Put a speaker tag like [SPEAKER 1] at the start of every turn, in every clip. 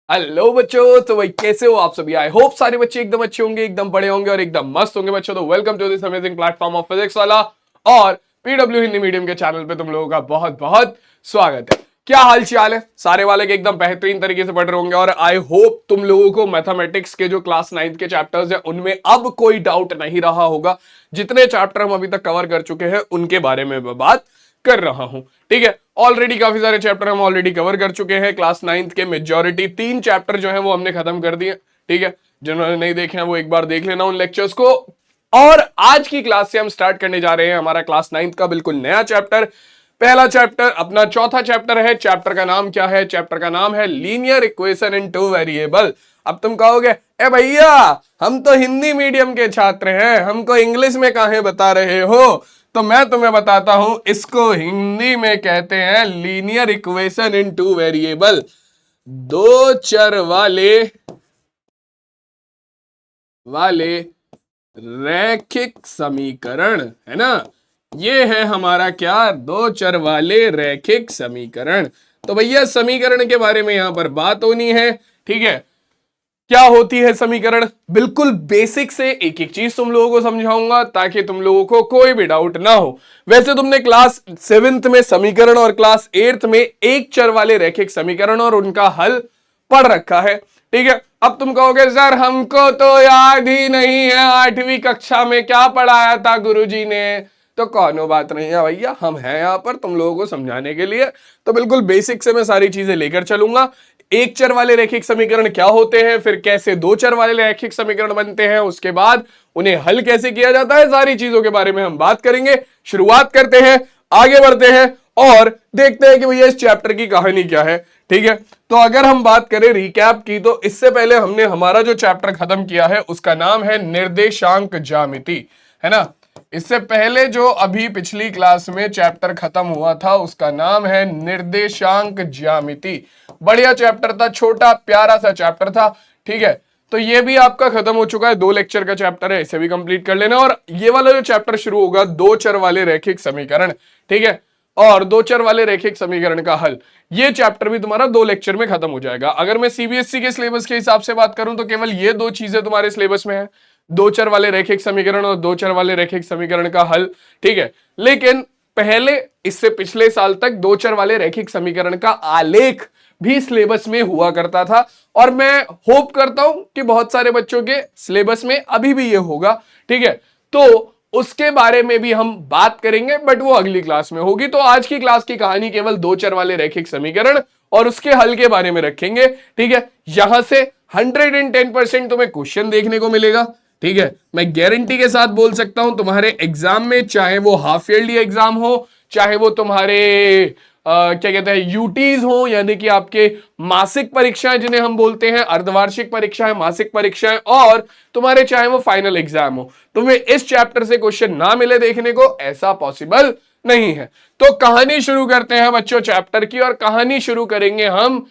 [SPEAKER 1] Hello बच्चों, तो भाई कैसे हो आप सभी। आई होप सारे बच्चे एकदम अच्छे होंगे, एकदम बड़े होंगे और एकदम मस्त होंगे बच्चों। तो welcome to this amazing platform of physics वाला और पीडब्ल्यू हिंदी मीडियम के चैनल पे तुम लोगों का बहुत बहुत स्वागत है। क्या हाल चाल है सारे वाले के, एकदम बेहतरीन तरीके से पढ़ रहे होंगे और आई होप तुम लोगों को मैथमेटिक्स के जो क्लास 9th के चैप्टर्स है उनमें अब कोई डाउट नहीं रहा होगा। जितने चैप्टर हम अभी तक कवर कर चुके हैं उनके बारे में मैं बात कर रहा हूं। ठीक है, ऑलरेडी काफी सारे चैप्टर हम ऑलरेडी कवर कर चुके हैं। क्लास 9th के मेजॉरिटी 3 चैप्टर जो हैं वो हमने खत्म कर दिए। ठीक है, जिन्होंने नहीं देखे हैं वो एक बार देख लेना उन लेक्चर्स को। और आज की क्लास से हम स्टार्ट करने जा रहे हैं हमारा क्लास 9th का बिल्कुल नया चैप्टर। पहला चैप्टर अपना चौथा चैप्टर है। चैप्टर का नाम क्या है? चैप्टर का नाम है linear equation in two variable. अब तुम कहोगे ए भैया हम तो हिंदी मीडियम के छात्र हैं, हमको इंग्लिश में काहे बता रहे हो? तो मैं तुम्हें बताता हूं, इसको हिंदी में कहते हैं linear equation in two variable. दो चर वाले रैखिक समीकरण, है ना। ये है हमारा क्या? दो चर वाले रैखिक समीकरण। तो भैया समीकरण के बारे में यहां पर बात होनी है। ठीक है, क्या होती है समीकरण, बिल्कुल बेसिक से एक एक चीज तुम लोगों को समझाऊंगा ताकि तुम लोगों को कोई भी डाउट ना हो। वैसे तुमने क्लास 7th में समीकरण और क्लास 8th में एक चर वाले रैखिक समीकरण और उनका हल पढ़ रखा है। ठीक है, अब तुम कहोगे सर हमको तो याद ही नहीं है, 8वीं कक्षा में क्या पढ़ाया था गुरुजी ने। तो कोनो बात नहीं है भैया, हम हैं यहां पर तुम लोगों को समझाने के लिए। तो बिल्कुल बेसिक से मैं सारी चीजें लेकर चलूंगा। एक चर वाले रैखिक समीकरण क्या होते हैं, फिर कैसे दो चर वाले रैखिक समीकरण बनते हैं, उसके बाद उन्हें हल कैसे किया जाता है, सारी चीजों के बारे में हम बात करेंगे। शुरुआत करते हैं, आगे बढ़ते हैं और देखते हैं कि भैया इस चैप्टर की कहानी क्या है। ठीक है, तो अगर हम बात करें रिकैप की, तो इससे पहले हमने हमारा जो चैप्टर खत्म किया है उसका नाम है निर्देशांक ज्यामिति, है ना। इससे पहले जो अभी पिछली क्लास में चैप्टर खत्म हुआ था उसका नाम है निर्देशांक ज्यामिति। बढ़िया चैप्टर था, छोटा प्यारा सा चैप्टर था। ठीक है, तो ये भी आपका खत्म हो चुका है, 2 लेक्चर का चैप्टर है, इसे भी कंप्लीट कर लेना। और ये वाला जो चैप्टर शुरू होगा, दो चर वाले रैखिक समीकरण, ठीक है, और दो चर वाले रैखिक समीकरण का हल, ये चैप्टर भी तुम्हारा 2 लेक्चर में खत्म हो जाएगा। अगर मैं सीबीएसई के सिलेबस के हिसाब से बात करूं तो केवल ये 2 चीजें तुम्हारे सिलेबस में है, दो चर वाले रैखिक समीकरण और दो चर वाले रैखिक समीकरण का हल। ठीक है, लेकिन पहले इससे पिछले साल तक दो चर वाले रैखिक समीकरण का आलेख भी सिलेबस में हुआ करता था और मैं होप करता हूं कि बहुत सारे बच्चों के सिलेबस में अभी भी ये होगा। ठीक है, तो उसके बारे में भी हम बात करेंगे, बट वो अगली क्लास में होगी। तो आज की क्लास की कहानी केवल दो चर वाले रैखिक समीकरण और उसके हल के बारे में रखेंगे। ठीक है, यहां से 110% तुम्हें क्वेश्चन देखने को मिलेगा। ठीक है, मैं गारंटी के साथ बोल सकता हूं तुम्हारे एग्जाम में, चाहे वो हाफ ईयरली एग्जाम हो, चाहे वो तुम्हारे क्या कहते हैं यूटीज हो, यानी कि आपके मासिक परीक्षाएं जिन्हें हम बोलते हैं, अर्धवार्षिक परीक्षाएं, मासिक परीक्षाएं, और तुम्हारे चाहे वो फाइनल एग्जाम हो, तुम्हें इस चैप्टर से क्वेश्चन ना मिले देखने को, ऐसा पॉसिबल नहीं है। तो कहानी शुरू करते हैं बच्चों चैप्टर की, और कहानी शुरू करेंगे हम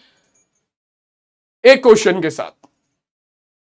[SPEAKER 1] एक क्वेश्चन के साथ।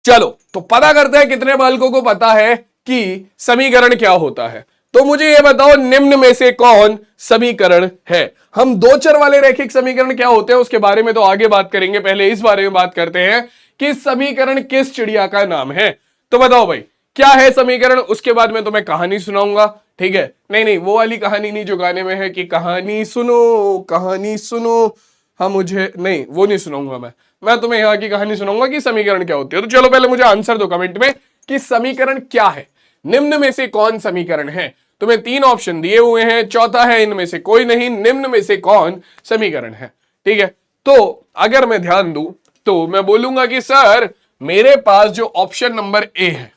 [SPEAKER 1] चलो तो पता करते हैं कितने बालकों को पता है कि समीकरण क्या होता है। तो मुझे यह बताओ, निम्न में से कौन समीकरण है? हम दो चर वाले रैखिक समीकरण क्या होते हैं उसके बारे में तो आगे बात करेंगे, पहले इस बारे में बात करते हैं कि समीकरण किस चिड़िया का नाम है। तो बताओ भाई क्या है समीकरण, उसके बाद मैं तुम्हें कहानी सुनाऊंगा। ठीक है, नहीं वो वाली कहानी नहीं जो गाने में है कि कहानी सुनो हम मुझे, नहीं वो नहीं सुनाऊंगा मैं तुम्हें यहाँ की कहानी सुनाऊंगा कि समीकरण क्या होती है। तो चलो पहले मुझे आंसर दो कमेंट में कि समीकरण क्या है, निम्न में से कौन समीकरण है। तुम्हें 3 ऑप्शन दिए हुए हैं, चौथा है इनमें से कोई नहीं, निम्न में से कौन समीकरण है। ठीक है, तो अगर मैं ध्यान दूं तो मैं बोलूंगा कि सर मेरे पास जो ऑप्शन नंबर ए है,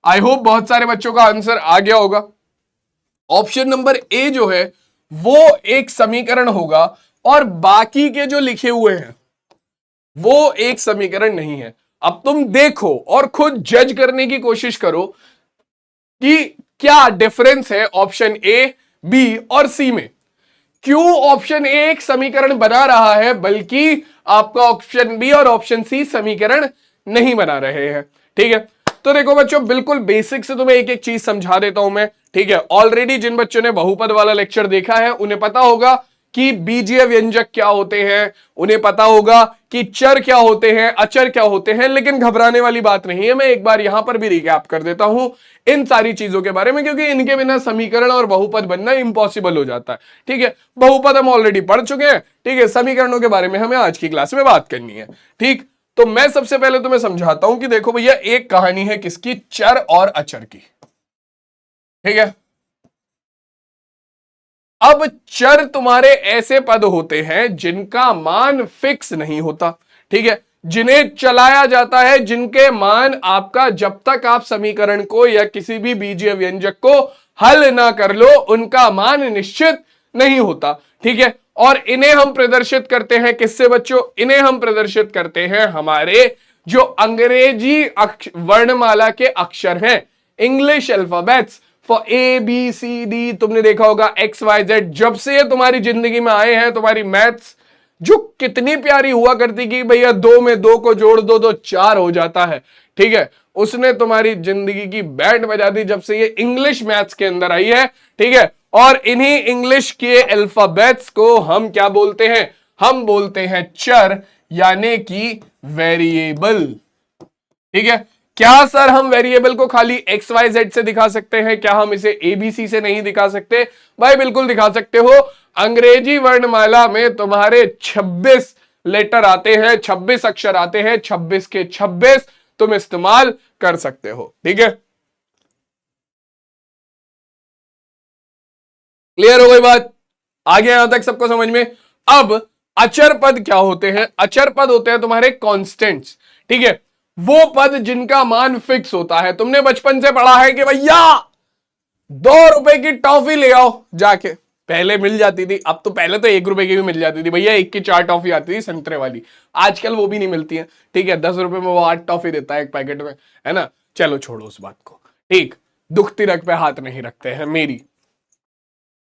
[SPEAKER 1] आई होप बहुत सारे बच्चों का आंसर आ गया होगा। ऑप्शन नंबर ए जो है वो एक समीकरण होगा और बाकी के जो लिखे हुए हैं वो एक समीकरण नहीं है। अब तुम देखो और खुद जज करने की कोशिश करो कि क्या डिफरेंस है ऑप्शन ए, बी और सी में। क्यों ऑप्शन ए एक समीकरण बना रहा है बल्कि आपका ऑप्शन बी और ऑप्शन सी समीकरण नहीं बना रहे हैं। ठीक है, तो देखो बच्चों बिल्कुल बेसिक से तुम्हें एक एक चीज समझा देता हूं मैं। ठीक है, ऑलरेडी जिन बच्चों ने बहुपद वाला लेक्चर देखा है उन्हें पता होगा कि बीजीय व्यंजक क्या होते हैं, उन्हें पता होगा कि चर क्या होते हैं, अचर क्या होते हैं, लेकिन घबराने वाली बात नहीं है। मैं एक बार यहां पर भी रिकैप कर देता हूं इन सारी चीजों के बारे में, क्योंकि इनके बिना समीकरण और बहुपद बनना इंपॉसिबल हो जाता है। ठीक है, बहुपद हम ऑलरेडी पढ़ चुके हैं। ठीक है, समीकरणों के बारे में हमें आज की क्लास में बात करनी है। ठीक, तो मैं सबसे पहले तुम्हें समझाता हूं कि देखो भैया, एक कहानी है किसकी, चर और अचर की। ठीक है, अब चर तुम्हारे ऐसे पद होते हैं जिनका मान फिक्स नहीं होता। ठीक है, जिन्हें चलाया जाता है, जिनके मान आपका जब तक आप समीकरण को या किसी भी बीजीय व्यंजक को हल ना कर लो, उनका मान निश्चित नहीं होता। ठीक है, और इन्हें हम प्रदर्शित करते हैं किससे बच्चों, इन्हें हम प्रदर्शित करते हैं हमारे जो अंग्रेजी वर्णमाला के अक्षर हैं, English alphabets for A B C D. तुमने देखा होगा एक्स वाई जेड, जब से ये तुम्हारी जिंदगी में आए हैं, तुम्हारी मैथ्स जो कितनी प्यारी हुआ करती कि भैया 2 में 2 को जोड़ दो तो 4 हो जाता है। ठीक है, उसने तुम्हारी जिंदगी की बैंड बजा दी जब से ये इंग्लिश मैथ्स के अंदर आई है। ठीक है, और इन्हीं इंग्लिश के अल्फाबेट्स को हम क्या बोलते हैं, हम बोलते हैं चर, यानी कि वेरिएबल। ठीक है, क्या सर हम वेरिएबल को खाली एक्स वाई जेड से दिखा सकते हैं, क्या हम इसे एबीसी से नहीं दिखा सकते? भाई बिल्कुल दिखा सकते हो। अंग्रेजी वर्णमाला में तुम्हारे 26 लेटर आते हैं, 26 अक्षर आते हैं, 26 के 26 तुम इस्तेमाल कर सकते हो। ठीक है, क्लियर हो गई बात? आगे यहां तक सबको समझ में? अब अचर पद क्या होते हैं? अचर पद होते हैं तुम्हारे कॉन्स्टेंट्स। ठीक है, वो पद जिनका मान फिक्स होता है। तुमने बचपन से पढ़ा है कि भैया 2 रुपए की टॉफी ले आओ जाके, पहले मिल जाती थी, अब तो पहले तो 1 रुपए की भी मिल जाती थी भैया, 1 की 4 टॉफी आती थी संतरे वाली, आजकल वो भी नहीं मिलती है। ठीक है, 10 रुपए में वो 8 टॉफी देता है एक पैकेट में, है ना। चलो छोड़ो उस बात को। ठीक, दुखती रग पे हाथ नहीं रखते हैं मेरी।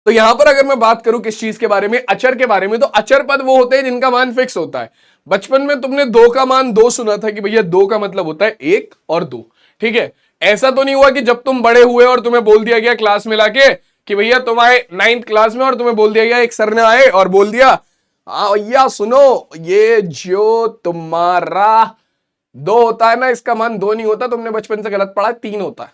[SPEAKER 1] तो यहां पर अगर मैं बात करूं किस चीज के बारे में, अचर के बारे में, तो अचर पद वो होते हैं जिनका मान फिक्स होता है। बचपन में तुमने 2 का मान 2 सुना था कि भैया 2 का मतलब होता है 1 और 2। ठीक है, ऐसा तो नहीं हुआ कि जब तुम बड़े हुए और तुम्हें बोल दिया गया क्लास में लाके कि भैया तुम आए 9th क्लास में और तुम्हें बोल दिया गया, एक सर ने आए और बोल दिया, हाँ भैया सुनो, ये जो तुम्हारा 2 होता है ना, इसका मान 2 नहीं होता, तुमने बचपन से गलत पढ़ा, 3 होता है।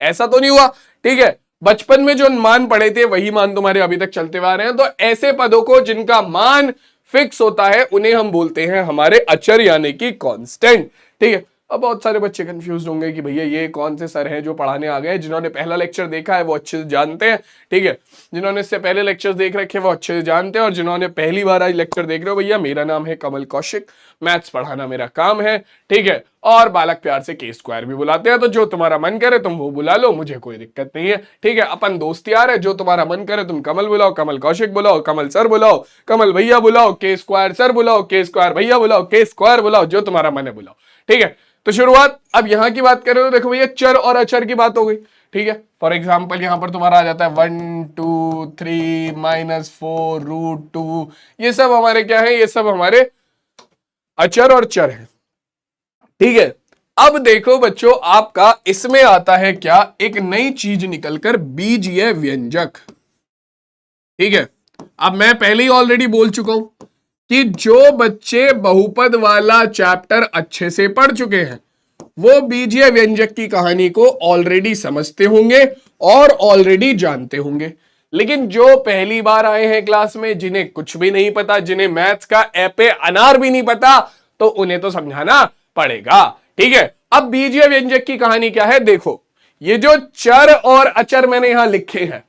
[SPEAKER 1] ऐसा तो नहीं हुआ। ठीक है, बचपन में जो मान पढ़े थे वही मान तुम्हारे अभी तक चलते आ रहे हैं। तो ऐसे पदों को जिनका मान फिक्स होता है उन्हें हम बोलते हैं हमारे अचर, यानी कि कांस्टेंट। ठीक है, अब बहुत सारे बच्चे कंफ्यूज होंगे कि भैया ये कौन से सर हैं जो पढ़ाने आ गए, जिन्होंने पहला लेक्चर देखा है वो अच्छे से जानते हैं। ठीक है, जिन्होंने इससे पहले लेक्चर्स देख रखे वो अच्छे से जानते हैं, और जिन्होंने पहली बार आज लेक्चर देख रहे हो, भैया मेरा नाम है कमल कौशिक, मैथ्स पढ़ाना मेरा काम है। ठीक है, और बालक प्यार से के स्क्वायर भी बुलाते हैं, तो जो तुम्हारा मन करे तुम वो बुला लो, मुझे कोई दिक्कत नहीं है। ठीक है, अपन दोस्त यार है, जो तुम्हारा मन करे तुम कमल बुलाओ, कमल कौशिक बुलाओ, कमल सर बुलाओ, कमल भैया बुलाओ, के स्क्वायर सर बुलाओ, के स्क्वायर भैया बुलाओ, के स्क्वायर बुलाओ, जो तुम्हारा मन है बुलाओ। ठीक है, तो शुरुआत अब यहां की बात करें तो देखो भैया चर और अचर की बात हो गई। ठीक है, फॉर एग्जाम्पल यहां पर तुम्हारा आ जाता है 1 2 3 -4√2, ये सब हमारे क्या है, ये सब हमारे अचर और चर है। ठीक है, अब देखो बच्चों, आपका इसमें आता है क्या, एक नई चीज निकलकर, बीजीय व्यंजक। ठीक है, अब मैं पहले ही ऑलरेडी बोल चुका हूं कि जो बच्चे बहुपद वाला चैप्टर अच्छे से पढ़ चुके हैं वो बीजीय व्यंजक की कहानी को ऑलरेडी समझते होंगे और ऑलरेडी जानते होंगे। लेकिन जो पहली बार आए हैं क्लास में, जिन्हें कुछ भी नहीं पता, जिन्हें मैथ्स का एपे अनार भी नहीं पता, तो उन्हें तो समझाना पड़ेगा। ठीक है, अब बीजीय व्यंजक की कहानी क्या है, देखो ये जो चर और अचर मैंने यहां लिखे हैं,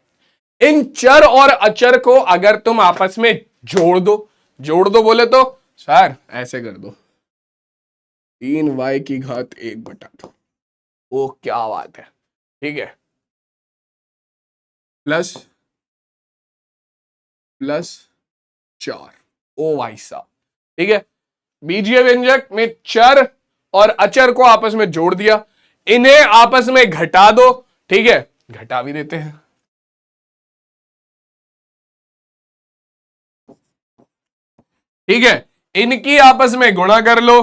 [SPEAKER 1] इन चर और अचर को अगर तुम आपस में जोड़ दो बोले तो सर ऐसे कर दो, 3y⁻1 ओ क्या बात है। ठीक है, प्लस प्लस 4, ओ भाई साहब। ठीक है, बीजीय व्यंजक में चर और अचर को आपस में जोड़ दिया, इन्हें आपस में घटा दो। ठीक है, घटा भी देते हैं। ठीक है, इनकी आपस में गुणा कर लो,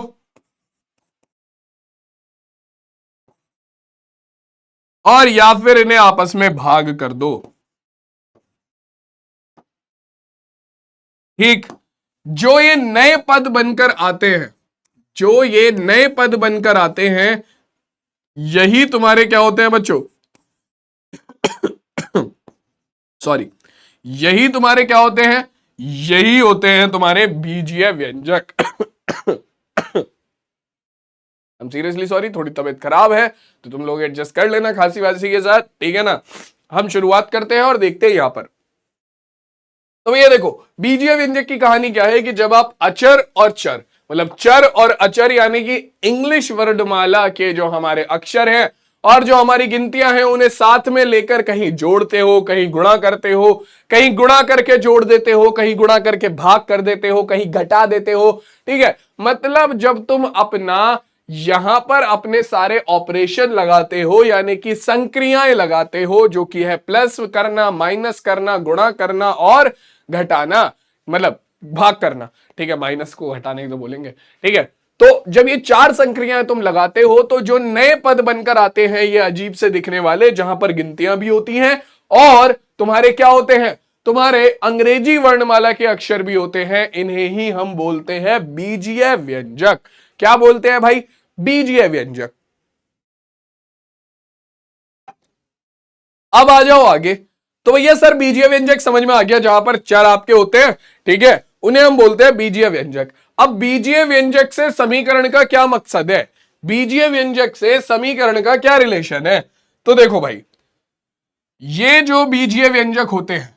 [SPEAKER 1] और या फिर इन्हें आपस में भाग कर दो। ठीक। जो ये नए पद बनकर आते हैं, जो ये नए पद बनकर आते हैं, यही तुम्हारे क्या होते हैं बच्चों? सॉरी, यही तुम्हारे क्या होते हैं? यही होते हैं तुम्हारे बीजीय व्यंजक। हम सीरियसली सॉरी, थोड़ी तबीयत खराब है तो तुम लोग एडजस्ट कर लेना खांसी वासी के साथ, ठीक है ना। हम शुरुआत करते हैं और देखते हैं यहां पर। तो ये देखो, बीजीय व्यंजक की कहानी क्या है कि जब आप अचर और चर, मतलब चर और अचर यानी कि इंग्लिश वर्णमाला के जो हमारे अक्षर हैं और जो हमारी गिनतियां हैं, उन्हें साथ में लेकर कहीं जोड़ते हो, कहीं गुणा करते हो, कहीं गुणा करके जोड़ देते हो, कहीं गुणा करके भाग कर देते हो, कहीं घटा देते हो, ठीक है। मतलब जब तुम अपना यहां पर अपने सारे ऑपरेशन लगाते हो, यानी कि संक्रियाएं लगाते हो, जो कि है प्लस करना, माइनस करना, गुणा करना और घटाना, मतलब भाग करना, ठीक है, माइनस को घटाने तो बोलेंगे, ठीक है। तो जब ये चार संक्रियाएं तुम लगाते हो तो जो नए पद बनकर आते हैं, ये अजीब से दिखने वाले, जहां पर गिनतियां भी होती हैं और तुम्हारे क्या होते हैं, तुम्हारे अंग्रेजी वर्णमाला के अक्षर भी होते हैं, इन्हें ही हम बोलते हैं बीजीय व्यंजक। क्या बोलते हैं भाई? बीजीय व्यंजक। अब आ जाओ आगे। तो भैया सर बीजीय व्यंजक समझ में आ गया, जहां पर चर आपके होते हैं, ठीक है, उन्हें हम बोलते हैं बीजीय व्यंजक। अब बीजीय व्यंजक से समीकरण का क्या मकसद है? बीजीय व्यंजक से समीकरण का क्या रिलेशन है? तो देखो भाई, ये जो बीजीय व्यंजक होते हैं,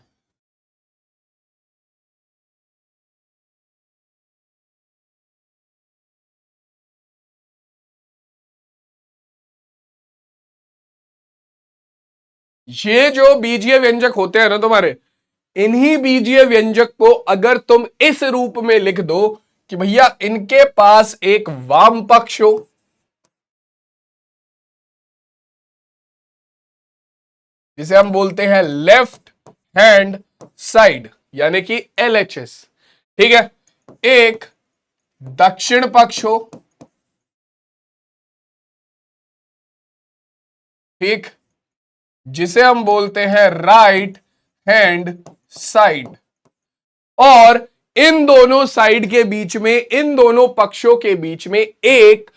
[SPEAKER 1] ये जो बीजीय व्यंजक होते हैं ना तुम्हारे, इन्हीं बीजीय व्यंजक को अगर तुम इस रूप में लिख दो कि भैया इनके पास एक वाम पक्ष हो, जिसे हम बोलते हैं लेफ्ट हैंड साइड, यानी कि LHS, ठीक है, एक दक्षिण पक्ष हो, ठीक, जिसे हम बोलते हैं राइट हैंड साइड, और इन दोनों साइड के बीच में, इन दोनों पक्षों के बीच में एक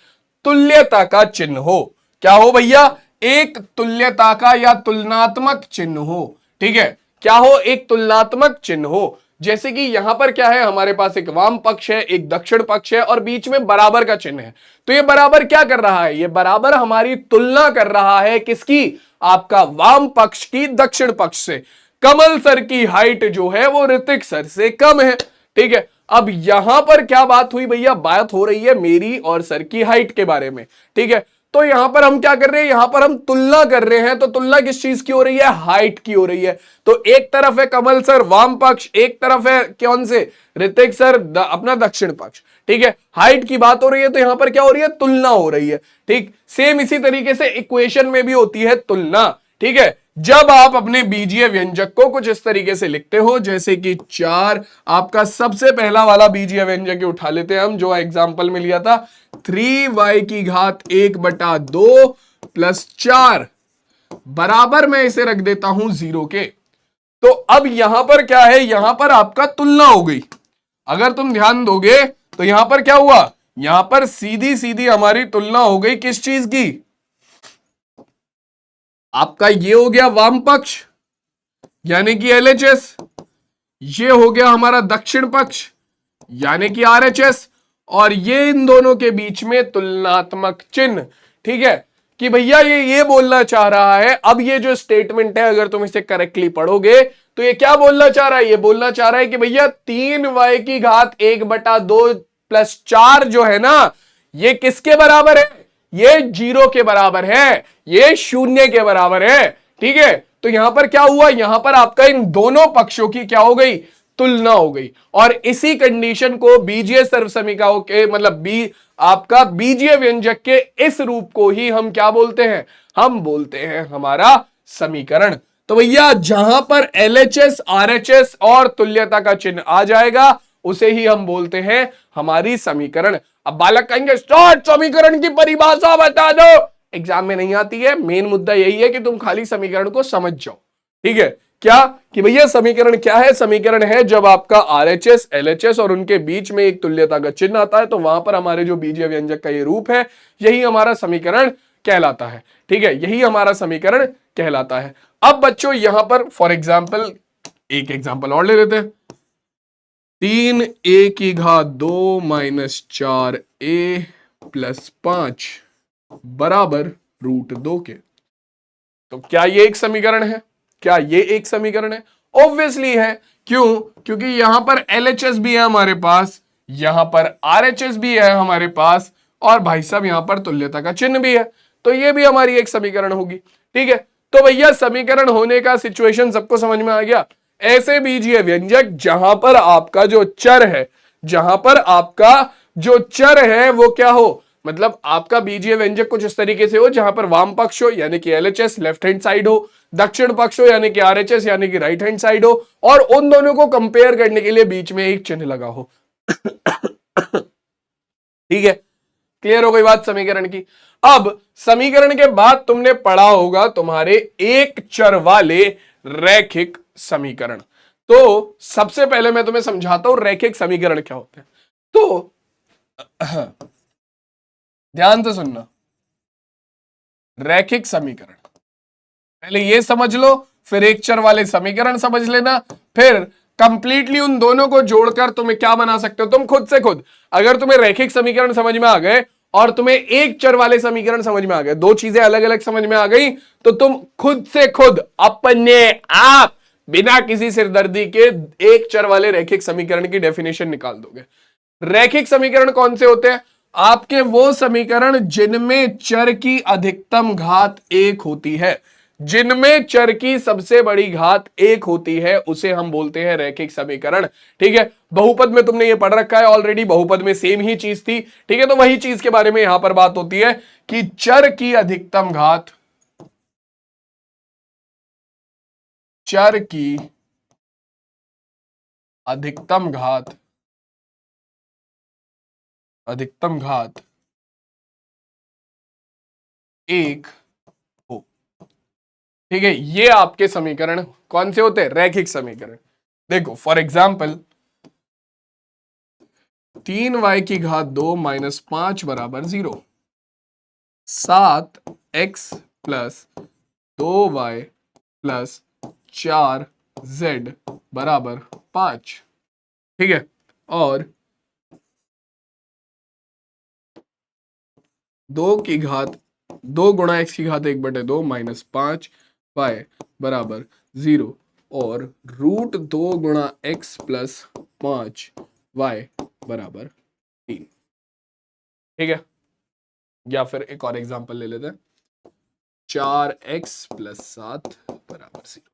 [SPEAKER 1] तुल्यता का चिन्ह हो। क्या हो भैया? एक तुल्यता का या तुलनात्मक चिन्ह हो, ठीक है। क्या हो? एक तुलनात्मक चिन्ह हो। जैसे कि यहां पर क्या है, हमारे पास एक वाम पक्ष है, एक दक्षिण पक्ष है और बीच में बराबर का चिन्ह है। तो ये बराबर क्या कर रहा है? ये बराबर हमारी तुलना कर रहा है किसकी? आपका वाम पक्ष की दक्षिण पक्ष से। कमल सर की हाइट जो है वो ऋतिक सर से कम है, ठीक है। अब यहां पर क्या बात हुई भैया? बात हो रही है मेरी और सर की हाइट के बारे में, ठीक है। तो यहां पर हम क्या कर रहे हैं? यहां पर हम तुलना कर रहे हैं। तो तुलना किस चीज की हो रही है? हाइट की हो रही है। तो एक तरफ है कमल सर वाम पक्ष, एक तरफ है कौन से? ऋतिक सर अपना दक्षिण पक्ष, ठीक है। हाइट की बात हो रही है तो यहां पर क्या हो रही है? तुलना हो रही है, ठीक। सेम इसी तरीके से इक्वेशन में भी होती है तुलना, ठीक है। जब आप अपने बीजीय व्यंजक को कुछ इस तरीके से लिखते हो, जैसे कि 4, आपका सबसे पहला वाला बीजीय व्यंजक उठा लेते हैं हम, जो एग्जांपल में लिया था, 3y की घात 1/2 प्लस 4 बराबर मैं इसे रख देता हूं 0 के। तो अब यहां पर क्या है? यहां पर आपका तुलना हो गई। अगर तुम ध्यान दोगे तो यहां पर क्या हुआ? यहां पर सीधी सीधी हमारी तुलना हो गई किस चीज की? आपका ये हो गया वाम पक्ष यानी कि LHS, ये हो गया हमारा दक्षिण पक्ष यानी कि RHS, और ये इन दोनों के बीच में तुलनात्मक चिन्ह, ठीक है। कि भैया ये बोलना चाह रहा है, अब ये जो स्टेटमेंट है अगर तुम इसे करेक्टली पढ़ोगे तो ये क्या बोलना चाह रहा है? ये बोलना चाह रहा है कि भैया 3y की घात 1/2 प्लस 4 जो है ना, ये किसके बराबर है? ये 0 के बराबर है, ये 0 के बराबर है, ठीक है। तो यहां पर क्या हुआ? यहां पर आपका इन दोनों पक्षों की क्या हो गई? तुलना हो गई। और इसी कंडीशन को बीजीय सर्वसमीकरणों के, मतलब आपका बीजीय व्यंजक के इस रूप को ही हम क्या बोलते हैं? हम बोलते हैं हमारा समीकरण। तो भैया जहां पर LHS RHS और तुल्यता का चिन्ह आ जाएगा, उसे ही हम बोलते हैं हमारी समीकरण। अब बालक कहेंगे स्टार्ट, समीकरण की परिभाषा बता दो। एग्जाम में नहीं आती है, मेन मुद्दा यही है कि तुम खाली समीकरण को समझ जाओ, ठीक है। क्या कि भैया समीकरण क्या है, समीकरण है जब आपका आरएचएस एलएचएस और उनके बीच में एक तुल्यता का चिन्ह आता है तो वहां पर हमारे जो बीजीय व्यंजक का ये रूप है यही हमारा समीकरण कहलाता है। ठीक है, यही हमारा समीकरण कहलाता है। अब बच्चों यहां पर फॉर एग्जाम्पल एक एग्जाम्पल और ले लेते हैं। 3a² 4a + 5 बराबर √2 के। तो क्या ये एक समीकरण है? क्या ये एक समीकरण है? ऑब्वियसली है। क्यों? क्योंकि यहां पर एलएचएस भी है हमारे पास, यहां पर आरएचएस भी है हमारे पास, और भाई साहब यहां पर तुल्यता का चिन्ह भी है, तो ये भी हमारी एक समीकरण होगी। ठीक है, तो भैया समीकरण होने का सिचुएशन सबको समझ में आ गया। ऐसे बीजीय व्यंजक जहां पर आपका जो चर है, जहां पर आपका जो चर है वो क्या हो, मतलब आपका बीजीय व्यंजक कुछ इस तरीके से हो जहां पर वाम पक्ष हो यानी कि एलएचएस लेफ्ट हैंड साइड हो, दक्षिण पक्ष हो यानी कि आरएचएस यानी कि राइट हैंड साइड हो, और उन दोनों को कंपेयर करने के लिए बीच में एक चिन्ह लगा हो। ठीक है, क्लियर हो गई बात समीकरण की। अब समीकरण के बाद तुमने पढ़ा होगा तुम्हारे एक चर वाले रैखिक समीकरण। तो सबसे पहले मैं तुम्हें समझाता हूं रैखिक समीकरण क्या होते हैं। तो ध्यान से सुनना, रैखिक समीकरण पहले ये समझ लो, फिर एक चर वाले समीकरण समझ लेना, फिर कंप्लीटली उन दोनों को जोड़कर तुम्हें क्या बना सकते हो तुम खुद से खुद। अगर तुम्हें रैखिक समीकरण समझ में आ गए और तुम्हें एक चर वाले समीकरण समझ में आ गए, दो चीजें अलग अलग समझ में आ गई, तो तुम खुद से खुद अपने आप बिना किसी सिरदर्दी के एक चर वाले रैखिक समीकरण की डेफिनेशन निकाल दोगे। रैखिक समीकरण कौन से होते हैं? आपके वो समीकरण जिनमें चर की अधिकतम घात 1 होती है, जिनमें चर की सबसे बड़ी घात 1 होती है, उसे हम बोलते हैं रैखिक समीकरण। ठीक है, बहुपद में तुमने ये पढ़ रखा है ऑलरेडी, बहुपद में सेम ही चीज थी। ठीक है, तो वही चीज के बारे में यहां पर बात होती है कि चर की अधिकतम घात, चर की अधिकतम घात, अधिकतम घात 1 हो। ठीक है, ये आपके समीकरण कौन से होते हैं? रैखिक समीकरण। देखो फॉर एग्जाम्पल 3y² 5 बराबर 0, 7x + 2y + 4z बराबर 5। ठीक है, और 2 गुणा x की घात 1/2 - 5y बराबर 0, और √2 गुणा x + 5y बराबर 3। ठीक है, या फिर एक और एग्जांपल ले लेते हैं, 4x + 7 बराबर 0।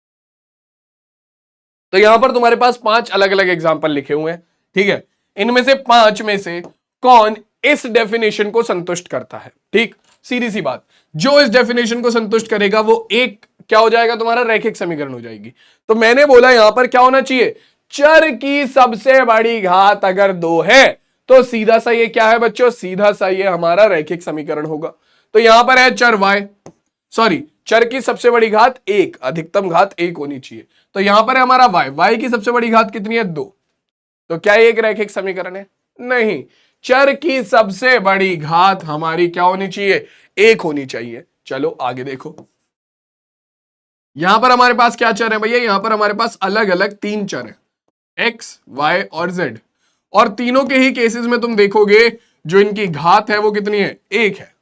[SPEAKER 1] तो यहां पर तुम्हारे पास 5 अलग अलग एग्जांपल लिखे हुए हैं। ठीक है, इनमें से 5 में से कौन इस डेफिनेशन को संतुष्ट करता है? ठीक, सीधी सी बात, जो इस डेफिनेशन को संतुष्ट करेगा वो एक क्या हो जाएगा, तुम्हारा रैखिक समीकरण हो जाएगी। तो मैंने बोला यहां पर क्या होना चाहिए, चर की सबसे बड़ी घात अगर 2 है तो सीधा सा ये क्या है बच्चों, सीधा सा ये हमारा रैखिक समीकरण होगा। तो यहां पर है चर y, सॉरी चर की सबसे बड़ी घात 1, अधिकतम घात 1 होनी चाहिए। तो यहां पर है हमारा y की सबसे बड़ी घात कितनी है, 2। तो क्या ये एक रैखिक समीकरण है? नहीं, चर की सबसे बड़ी घात हमारी क्या होनी चाहिए, 1 होनी चाहिए। चलो आगे देखो, यहां पर हमारे पास क्या चर है भैया, यहां पर हमारे पास अलग अलग 3 चर है, x, y और z, और तीनों के ही केसेस में तुम देखोगे जो इनकी घात है वो कितनी है, 1 है।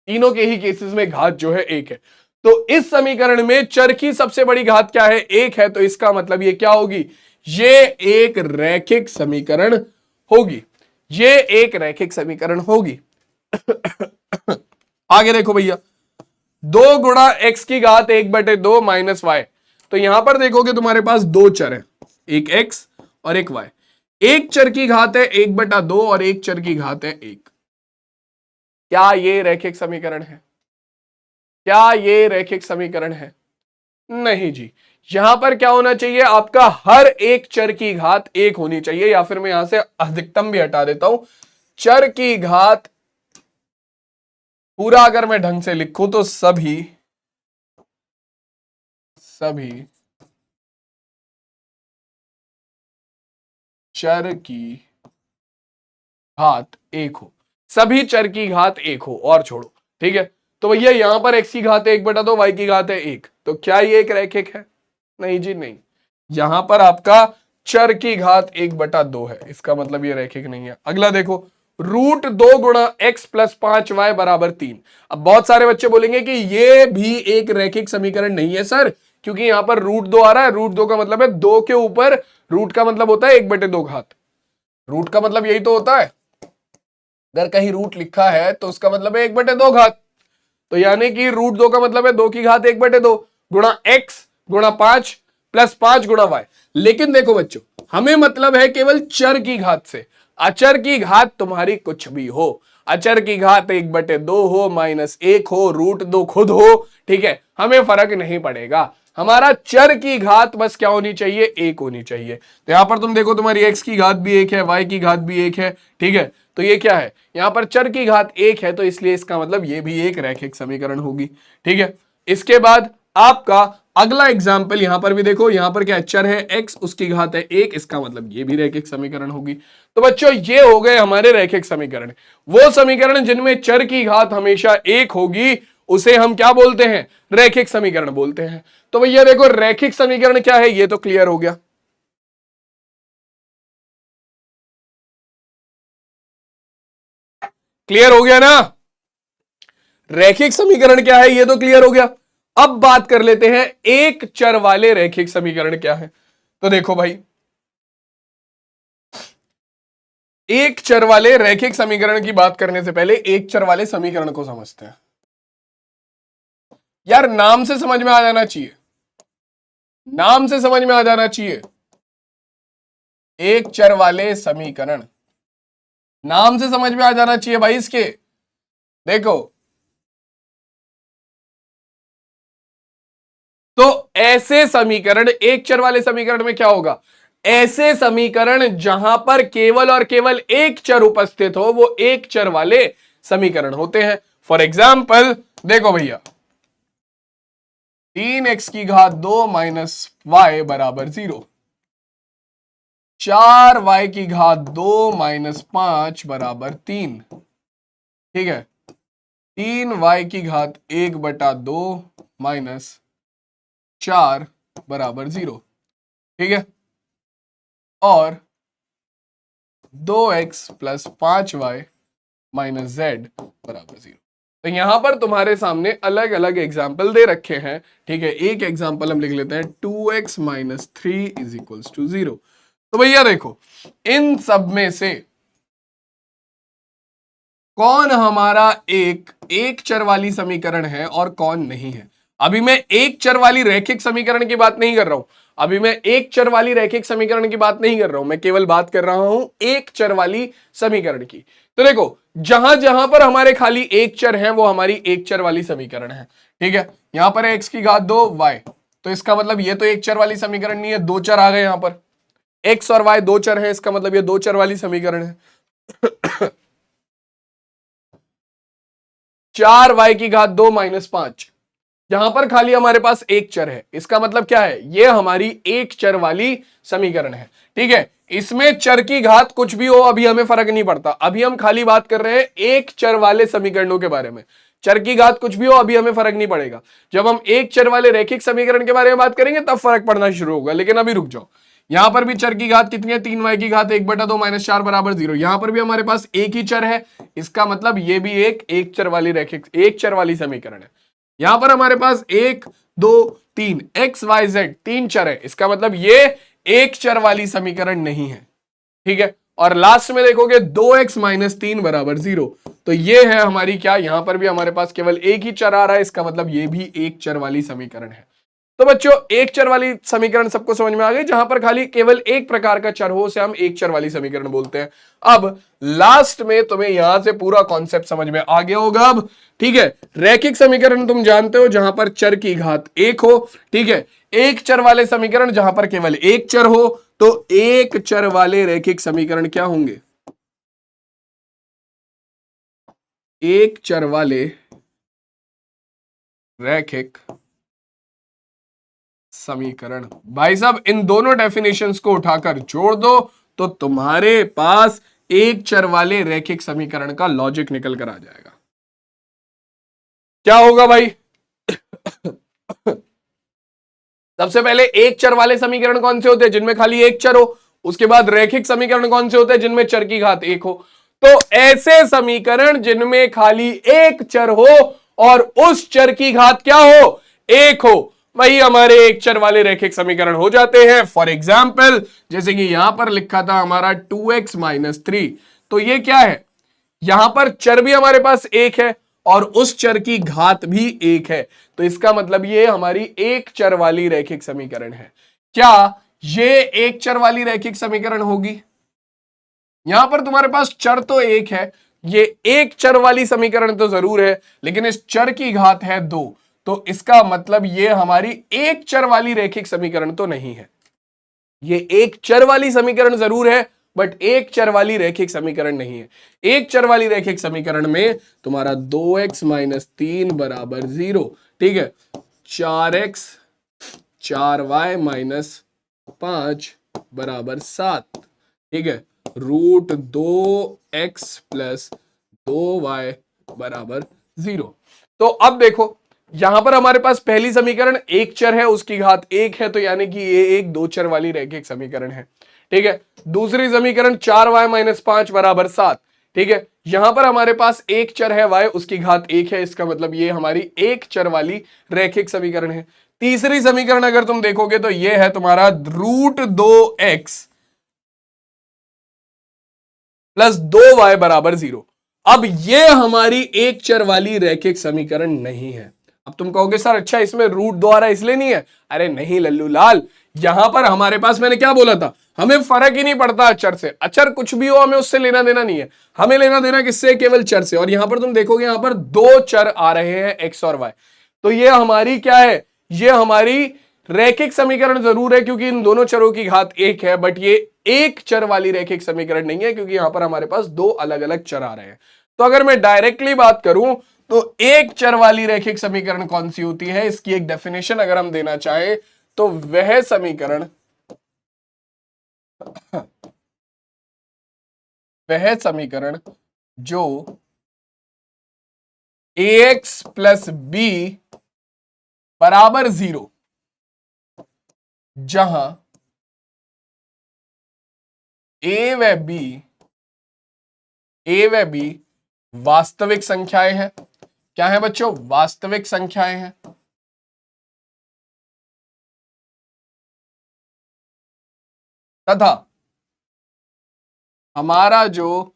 [SPEAKER 1] तीनों के ही केसेस में घात जो है 1 है। तो इस समीकरण में चर की सबसे बड़ी घात क्या है, 1 है। तो इसका मतलब ये क्या होगी, ये एक रैखिक समीकरण होगी, ये एक रैखिक समीकरण होगी। आगे देखो भैया, 2 गुणा x की घात 1/2 - y। तो यहां पर देखोगे तुम्हारे पास दो चर है, एक x और एक y। एक चर की घात है 1/2 और एक चर की घात है 1। क्या ये रैखिक समीकरण है? क्या ये रैखिक समीकरण है? नहीं जी, यहां पर क्या होना चाहिए, आपका हर एक चर की घात 1 होनी चाहिए, या फिर मैं यहां से अधिकतम भी हटा देता हूं, चर की घात पूरा अगर मैं ढंग से लिखूं तो सभी चर की घात एक हो, सभी चर की घात एक हो और छोड़ो, ठीक है। तो भैया यहां पर x की घात है 1/2, y की घात है 1, तो क्या ये एक रैखिक है? नहीं जी नहीं, यहां पर आपका चर की घात 1/2 है, इसका मतलब ये रैखिक नहीं है। अगला देखो, √2 गुणा x प्लस 5y बराबर 3। अब बहुत सारे बच्चे बोलेंगे कि ये भी एक रैखिक समीकरण नहीं है सर, क्योंकि यहां पर √2 आ रहा है, √2 का मतलब है 2 के ऊपर रूट का मतलब होता है 1/2 घात, रूट का मतलब यही तो होता है, अगर कहीं रूट लिखा है तो उसका मतलब है 1/2 घात, तो यानी कि √2 का मतलब है 2 की घात 1/2 गुणा x गुणा 5 प्लस 5 गुणा y। लेकिन देखो बच्चों, हमें मतलब है केवल चर की घात से, अचर की घात तुम्हारी कुछ भी हो, अचर की घात 1/2 हो, -1 हो, √2 खुद हो, ठीक है, हमें फर्क नहीं पड़ेगा, हमारा चर की घात बस क्या होनी चाहिए? 1 होनी चाहिए। तो यहां पर तुम देखो तुम्हारी x की घात भी 1 है, y की घात भी 1 है, ठीक है, तो ये क्या है? यहां पर चर की घात 1 है, तो इसलिए इसका मतलब ये भी एक रैखिक समीकरण होगी, ठीक है। इसके बाद आपका अगला एग्जाम्पल, यहां पर भी देखो, यहां पर क्या चर है x, उसकी घात है 1, इसका मतलब ये भी रैखिक समीकरण होगी। तो बच्चों ये हो गए हमारे रैखिक समीकरण। वो समीकरण जिनमें चर की घात हमेशा 1 होगी उसे हम क्या बोलते हैं? रैखिक समीकरण बोलते हैं। तो भैया देखो रैखिक समीकरण क्या है, ये तो क्लियर हो गया, क्लियर हो गया ना? रैखिक समीकरण क्या है ये तो क्लियर हो गया। अब बात कर लेते हैं एक चर वाले रैखिक समीकरण क्या है। तो देखो भाई, एक चर वाले रैखिक समीकरण की बात करने से पहले एक चर वाले समीकरण को समझते हैं। यार नाम से समझ में आ जाना चाहिए, नाम से समझ में आ जाना चाहिए, एक चर वाले समीकरण, नाम से समझ में आ जाना चाहिए भाई इसके। देखो तो ऐसे समीकरण, एक चर वाले समीकरण में क्या होगा? ऐसे समीकरण जहां पर केवल और केवल एक चर उपस्थित हो वो एक चर वाले समीकरण होते हैं। फॉर एग्जाम्पल देखो भैया, 3x की घात 2 माइनस y बराबर 0, 4y की घात 2 माइनस 5 बराबर 3, ठीक है, 3y की घात 1/2 माइनस 4 बराबर 0, ठीक है, और 2x plus 5y minus Z बराबर 0। तो यहां पर तुम्हारे सामने अलग अलग एग्जाम्पल दे रखे हैं, ठीक है। एक एग्जाम्पल हम लिख लेते हैं, 2x minus 3 is equals to 0। तो भैया देखो इन सब में से कौन हमारा एक चर वाली समीकरण है और कौन नहीं है। अभी मैं एक चर वाली रैखिक समीकरण की बात नहीं कर रहा हूं, अभी मैं एक चर वाली रैखिक समीकरण की बात नहीं कर रहा हूं, मैं केवल बात कर रहा हूं एक चर वाली समीकरण की। तो देखो जहां जहां पर हमारे खाली एक चर है वो हमारी एक चर वाली समीकरण है, ठीक है। यहां पर है x की घात 2 y, तो इसका मतलब ये तो एक चर वाली समीकरण नहीं है, दो चर आ गए यहां पर, x और y दो चर है, इसका मतलब ये दो चर वाली समीकरण है। 4y की घात 2 माइनस 5, यहां पर खाली हमारे पास एक चर है, इसका मतलब क्या है? ये हमारी एक चर वाली समीकरण है, ठीक है। इसमें चर की घात कुछ भी हो अभी हमें फर्क नहीं पड़ता, अभी हम खाली बात कर रहे हैं एक चर वाले समीकरणों के बारे में। चर की घात कुछ भी हो अभी हमें फर्क नहीं पड़ेगा, जब हम एक चर वाले रैखिक समीकरण के बारे में बात करेंगे तब फर्क पड़ना शुरू होगा। लेकिन अभी रुक जाओ, यहां पर भी चर की घात कितनी है? 3y की घात 1/2 माइनस 4 बराबर 0, यहां पर भी हमारे पास एक ही चर है, इसका मतलब ये भी एक चर वाली रैखिक एक चर वाली समीकरण है। यहां पर हमारे पास 1 2 3 एक्स वाई जेड तीन चर है, इसका मतलब ये एक चर वाली समीकरण नहीं है, ठीक है। और लास्ट में देखोगे 2x माइनस 3 बराबर 0, तो ये है हमारी क्या, यहां पर भी हमारे पास केवल एक ही चर आ रहा है, इसका मतलब ये भी एक चर वाली समीकरण है। तो बच्चों एक चर वाली समीकरण सबको समझ में आ गई, जहां पर खाली केवल एक प्रकार का चर हो उसे हम एक चर वाली समीकरण बोलते हैं। अब लास्ट में तुम्हें यहां से पूरा कॉन्सेप्ट समझ में आ गया होगा अब, ठीक है। रैखिक समीकरण तुम जानते हो जहां पर चर की घात एक हो, ठीक है। एक चर वाले समीकरण जहां पर केवल एक चर हो, तो एक चर वाले रैखिक समीकरण क्या होंगे? एक चर वाले रैखिक समीकरण। भाई साहब इन दोनों डेफिनेशंस को उठाकर जोड़ दो तो तुम्हारे पास एक चर वाले रैखिक समीकरण का लॉजिक निकल कर आ जाएगा। क्या होगा भाई? सबसे पहले एक चर वाले समीकरण कौन से होते हैं? जिनमें खाली एक चर हो। उसके बाद रैखिक समीकरण कौन से होते हैं? जिनमें चर की घात एक हो। तो ऐसे समीकरण जिनमें खाली एक चर हो और उस चर की घात क्या हो? एक हो, वही हमारे एक चर वाले रैखिक समीकरण हो जाते हैं। फॉर एग्जाम्पल, जैसे कि यहां पर लिखा था हमारा 2x-3, तो ये क्या है? यहां पर चर भी हमारे पास एक है और उस चर की घात भी एक है, तो इसका मतलब ये हमारी एक चर वाली रैखिक समीकरण है। क्या ये एक चर वाली रैखिक समीकरण होगी? यहां पर तुम्हारे पास चर तो एक है, ये एक चर वाली समीकरण तो जरूर है, लेकिन इस चर की घात है 2, तो इसका मतलब ये हमारी एक चर वाली रैखिक समीकरण तो नहीं है। ये एक चर वाली समीकरण जरूर है, बट एक चर वाली रैखिक समीकरण नहीं है। एक चर वाली रैखिक समीकरण में तुम्हारा 2x-3 बराबर 0, ठीक है, 4x 4y-5 बराबर 7, ठीक है, √2x+2y बराबर 0। तो अब देखो, यहां पर हमारे पास पहली समीकरण एक चर है, उसकी घात एक है, तो यानी कि ये एक दो चर वाली रैखिक समीकरण है, ठीक है। दूसरी समीकरण 4y-5 बराबर 7, ठीक है, यहां पर हमारे पास एक चर है y, उसकी घात एक है, इसका मतलब ये हमारी एक चर वाली रैखिक समीकरण है। तीसरी समीकरण अगर तुम देखोगे तो ये है तुम्हारा √2x+2y बराबर 0। अब ये हमारी एक चर वाली रैखिक समीकरण नहीं है। अब तुम कहोगे सर अच्छा इसमें रूट द्वारा इसलिए नहीं है? अरे नहीं लल्लू लाल, यहां पर हमारे पास मैंने क्या बोला था, हमें फर्क ही नहीं पड़ता अचर से। अचर कुछ भी हो हमें उससे लेना देना नहीं है, हमें लेना देना किससे? केवल चर से। और यहां पर तुम देखोगे यहां पर दो चर आ रहे हैं एक्स और वाई, तो ये हमारी क्या है? ये हमारी रैखिक समीकरण जरूर है क्योंकि इन दोनों चरों की घात एक है, बट ये एक चर वाली रैखिक समीकरण नहीं है क्योंकि यहां पर हमारे पास दो अलग अलग चर आ रहे हैं। तो अगर मैं डायरेक्टली बात करूं तो एक चर वाली रैखिक समीकरण कौन सी होती है, इसकी एक डेफिनेशन अगर हम देना चाहें तो वह समीकरण जो ax प्लस बी बराबर 0, जहां ए व बी वास्तविक संख्याएं हैं। क्या है बच्चों? वास्तविक संख्याएं हैं। तथा हमारा जो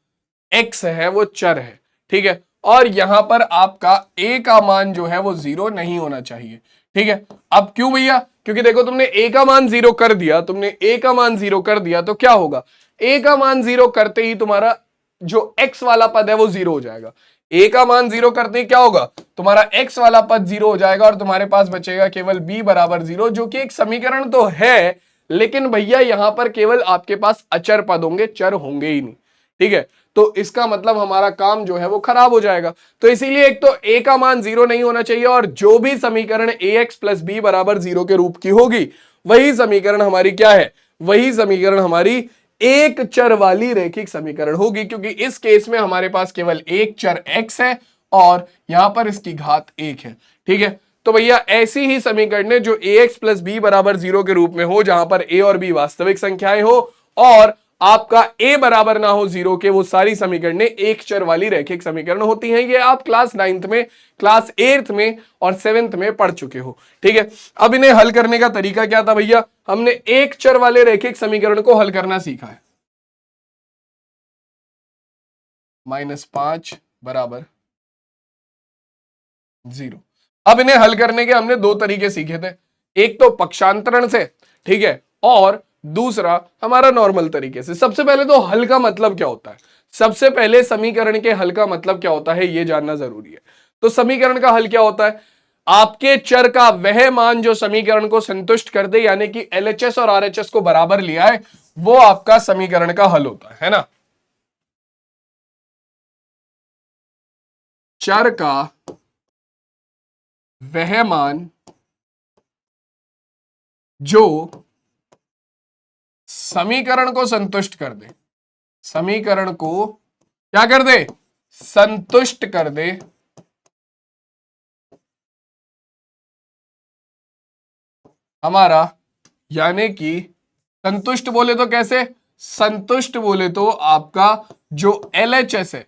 [SPEAKER 1] x है वो चर है, ठीक है, और यहां पर आपका a का मान जो है वो 0 नहीं होना चाहिए, ठीक है। अब क्यों भैया? क्योंकि देखो तुमने a का मान 0 कर दिया, तुमने a का मान 0 कर दिया तो क्या होगा? a का मान 0 करते ही तुम्हारा जो x वाला पद है वो 0 हो जाएगा। a का मान 0 करते ही क्या होगा? तुम्हारा x वाला पद 0 हो जाएगा और तुम्हारे पास बचेगा केवल b बराबर 0, जो कि एक समीकरण तो है, लेकिन भैया यहां पर केवल आपके पास अचर पद होंगे, चर होंगे ही नहीं, ठीक है। तो इसका मतलब हमारा काम जो है वो खराब हो जाएगा। तो इसीलिए एक तो a का मान 0 नहीं होना चाहिए और जो भी समीकरण ax प्लस बी बराबर 0 के रूप की होगी वही समीकरण हमारी क्या है? वही समीकरण हमारी एक चर वाली रैखिक समीकरण होगी, क्योंकि इस केस में हमारे पास केवल एक चर x है और यहां पर इसकी घात 1 है, ठीक है। तो भैया ऐसी ही समीकरण जो ax प्लस बी बराबर 0 के रूप में हो, जहां पर a और b वास्तविक संख्याएं हो और आपका a बराबर ना हो 0 के, वो सारी समीकरणें एक चर वाली रैखिक समीकरण होती हैं। ये आप क्लास 9th में, क्लास 8th में और 7th में पढ़ चुके हो, ठीक है। अब इन्हें हल करने का तरीका क्या था भैया? हमने एक चर वाले रैखिक समीकरण को हल करना सीखा है। -5 बराबर 0। अब इन्हें हल करने के हमने दो तरीके सीखे थे, एक तो पक्षांतरण से, ठीक है, और दूसरा हमारा नॉर्मल तरीके से। सबसे पहले तो हल का मतलब क्या होता है, सबसे पहले समीकरण के हल का मतलब क्या होता है ये जानना जरूरी है। तो समीकरण का हल क्या होता है? आपके चर का वह मान जो समीकरण को संतुष्ट कर दे, यानी कि एलएचएस और आरएचएस को बराबर लिया है, वो आपका समीकरण का हल होता है ना। चर का वह मान जो समीकरण को संतुष्ट कर दे, समीकरण को क्या कर दे, संतुष्ट कर दे, हमारा, यानी कि संतुष्ट बोले तो कैसे, संतुष्ट बोले तो आपका जो LHS है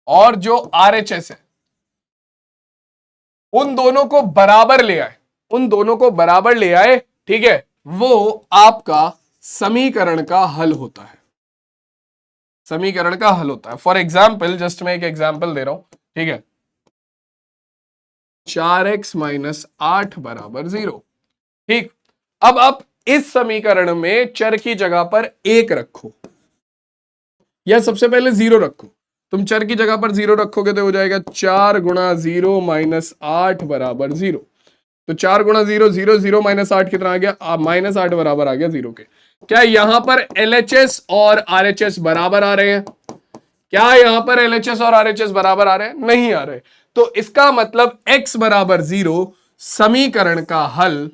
[SPEAKER 1] और जो RHS है उन दोनों को बराबर ले आए, उन दोनों को बराबर ले आए, ठीक है, वो आपका समीकरण का हल होता है, समीकरण का हल होता है। फॉर एग्जाम्पल, जस्ट मैं एक एग्जाम्पल दे रहा हूं, ठीक है, 4x माइनस 8 बराबर 0, ठीक। अब आप इस समीकरण में चर की जगह पर 1 रखो, या सबसे पहले 0 रखो। तुम चर की जगह पर 0 रखोगे तो हो जाएगा 4 गुणा 0 माइनस 8 बराबर 0। तो 4 गुणा 0 0 0 माइनस 8 कितना आ गया, माइनस 8 बराबर आ गया 0 के। क्या यहां पर LHS और RHS बराबर आ रहे हैं, क्या यहां पर LHS और RHS बराबर आ रहे हैं, नहीं आ रहे। तो इसका मतलब x बराबर 0 समीकरण का हल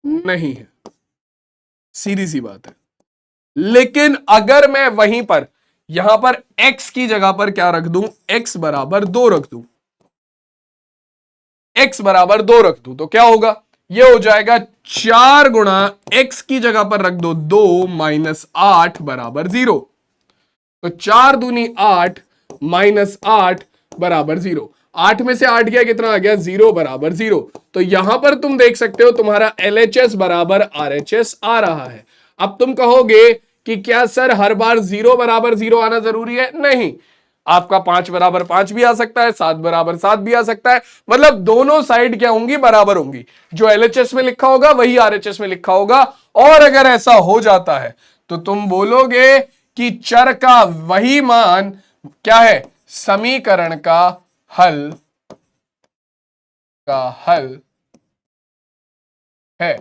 [SPEAKER 1] नहीं है, सीधी सी बात है। लेकिन अगर मैं वहीं पर यहां पर x की जगह पर क्या रख दूं, x बराबर 2 रख दूं, x बराबर 2 रख दूं, तो क्या होगा, ये हो जाएगा 4 गुणा x की जगह पर रख दो 2 माइनस 8 बराबर 0। तो 4 दूनी 8 माइनस 8 बराबर 0। 8 में से 8 गया, कितना आ गया, 0 बराबर 0। तो यहां पर तुम देख सकते हो तुम्हारा LHS बराबर RHS आ रहा है। अब तुम कहोगे कि क्या सर हर बार 0 बराबर 0 आना जरूरी है, नहीं, आपका 5 बराबर 5 भी आ सकता है, 7 बराबर 7 भी आ सकता है, मतलब दोनों साइड क्या होंगी, बराबर होंगी। जो LHS में लिखा होगा वही RHS में लिखा होगा। और अगर ऐसा हो जाता है तो तुम बोलोगे कि चर का वही मान क्या है, समीकरण का हल है।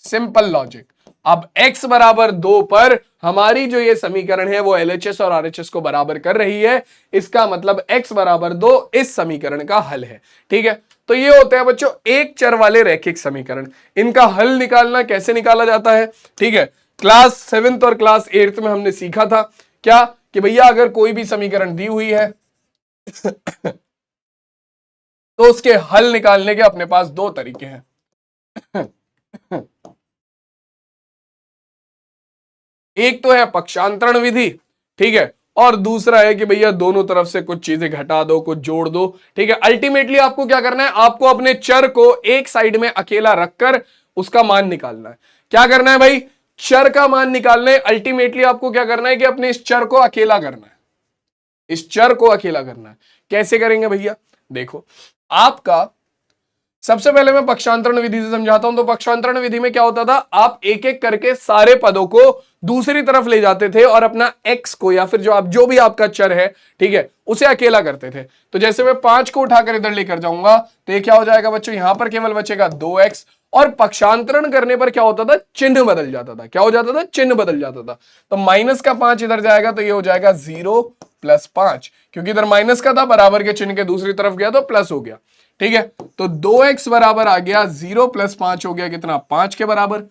[SPEAKER 1] Simple logic. अब x बराबर 2 पर हमारी जो ये समीकरण है वो LHS और RHS को बराबर कर रही है, इसका मतलब x बराबर 2 इस समीकरण का हल है, ठीक है। तो ये होते हैं बच्चों एक चर वाले रैखिक समीकरण। इनका हल निकालना कैसे निकाला जाता है, ठीक है, क्लास 7th और क्लास 8th में हमने सीखा था क्या, कि भैया अगर कोई भी समीकरण दी हुई है तो उसके हल निकालने के अपने पास 2 तरीके हैं। एक तो है पक्षांतरण विधि, ठीक है, और दूसरा है कि भैया दोनों तरफ से कुछ चीजें घटा दो, कुछ जोड़ दो, ठीक है। अल्टीमेटली आपको क्या करना है, आपको अपने चर को एक साइड में अकेला रखकर उसका मान निकालना है। क्या करना है भाई, चर का मान निकालना है। अल्टीमेटली आपको क्या करना है कि अपने इस चर को अकेला करना है, इस चर को अकेला करना है। कैसे करेंगे भैया, देखो, आपका सबसे पहले मैं पक्षांतरण विधि से समझाता हूं। तो पक्षांतरण विधि में क्या होता था, आप एक एक करके सारे पदों को दूसरी तरफ ले जाते थे और अपना x को या फिर जो भी आपका चर है, ठीक है, उसे अकेला करते थे। तो जैसे मैं 5 को उठाकर इधर लेकर जाऊंगा तो ये क्या हो जाएगा बच्चों, यहां पर केवल बचेगा 2x। और पक्षांतरण करने पर क्या होता था, चिन्ह बदल जाता था। क्या हो जाता था, चिन्ह बदल जाता था। तो माइनस का 5 इधर जाएगा तो ये हो जाएगा 0 + 5, क्योंकि इधर माइनस का था, बराबर के चिन्ह के दूसरी तरफ गया तो प्लस हो गया, ठीक है। तो 2x बराबर आ गया 0 + 5 हो गया कितना, 5 के बराबर।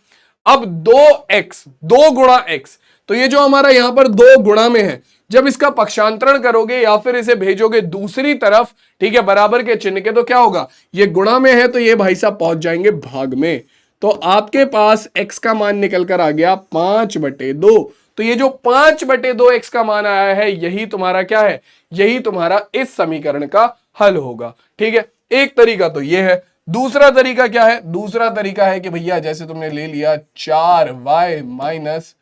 [SPEAKER 1] अब 2x 2 गुणा x, तो ये जो हमारा यहां पर 2 गुणा में है, जब इसका पक्षांतरण करोगे या फिर इसे भेजोगे दूसरी तरफ, ठीक है, बराबर के चिन्ह के, तो क्या होगा, ये गुणा में है तो ये भाई साहब पहुंच जाएंगे भाग में। तो आपके पास x का मान निकल कर आ गया 5/2। तो ये जो 5/2 x का मान आया है, यही तुम्हारा क्या है, यही तुम्हारा इस समीकरण का हल होगा, ठीक है। एक तरीका तो ये है। दूसरा तरीका क्या है, दूसरा तरीका है कि भैया जैसे तुमने ले लिया 4y -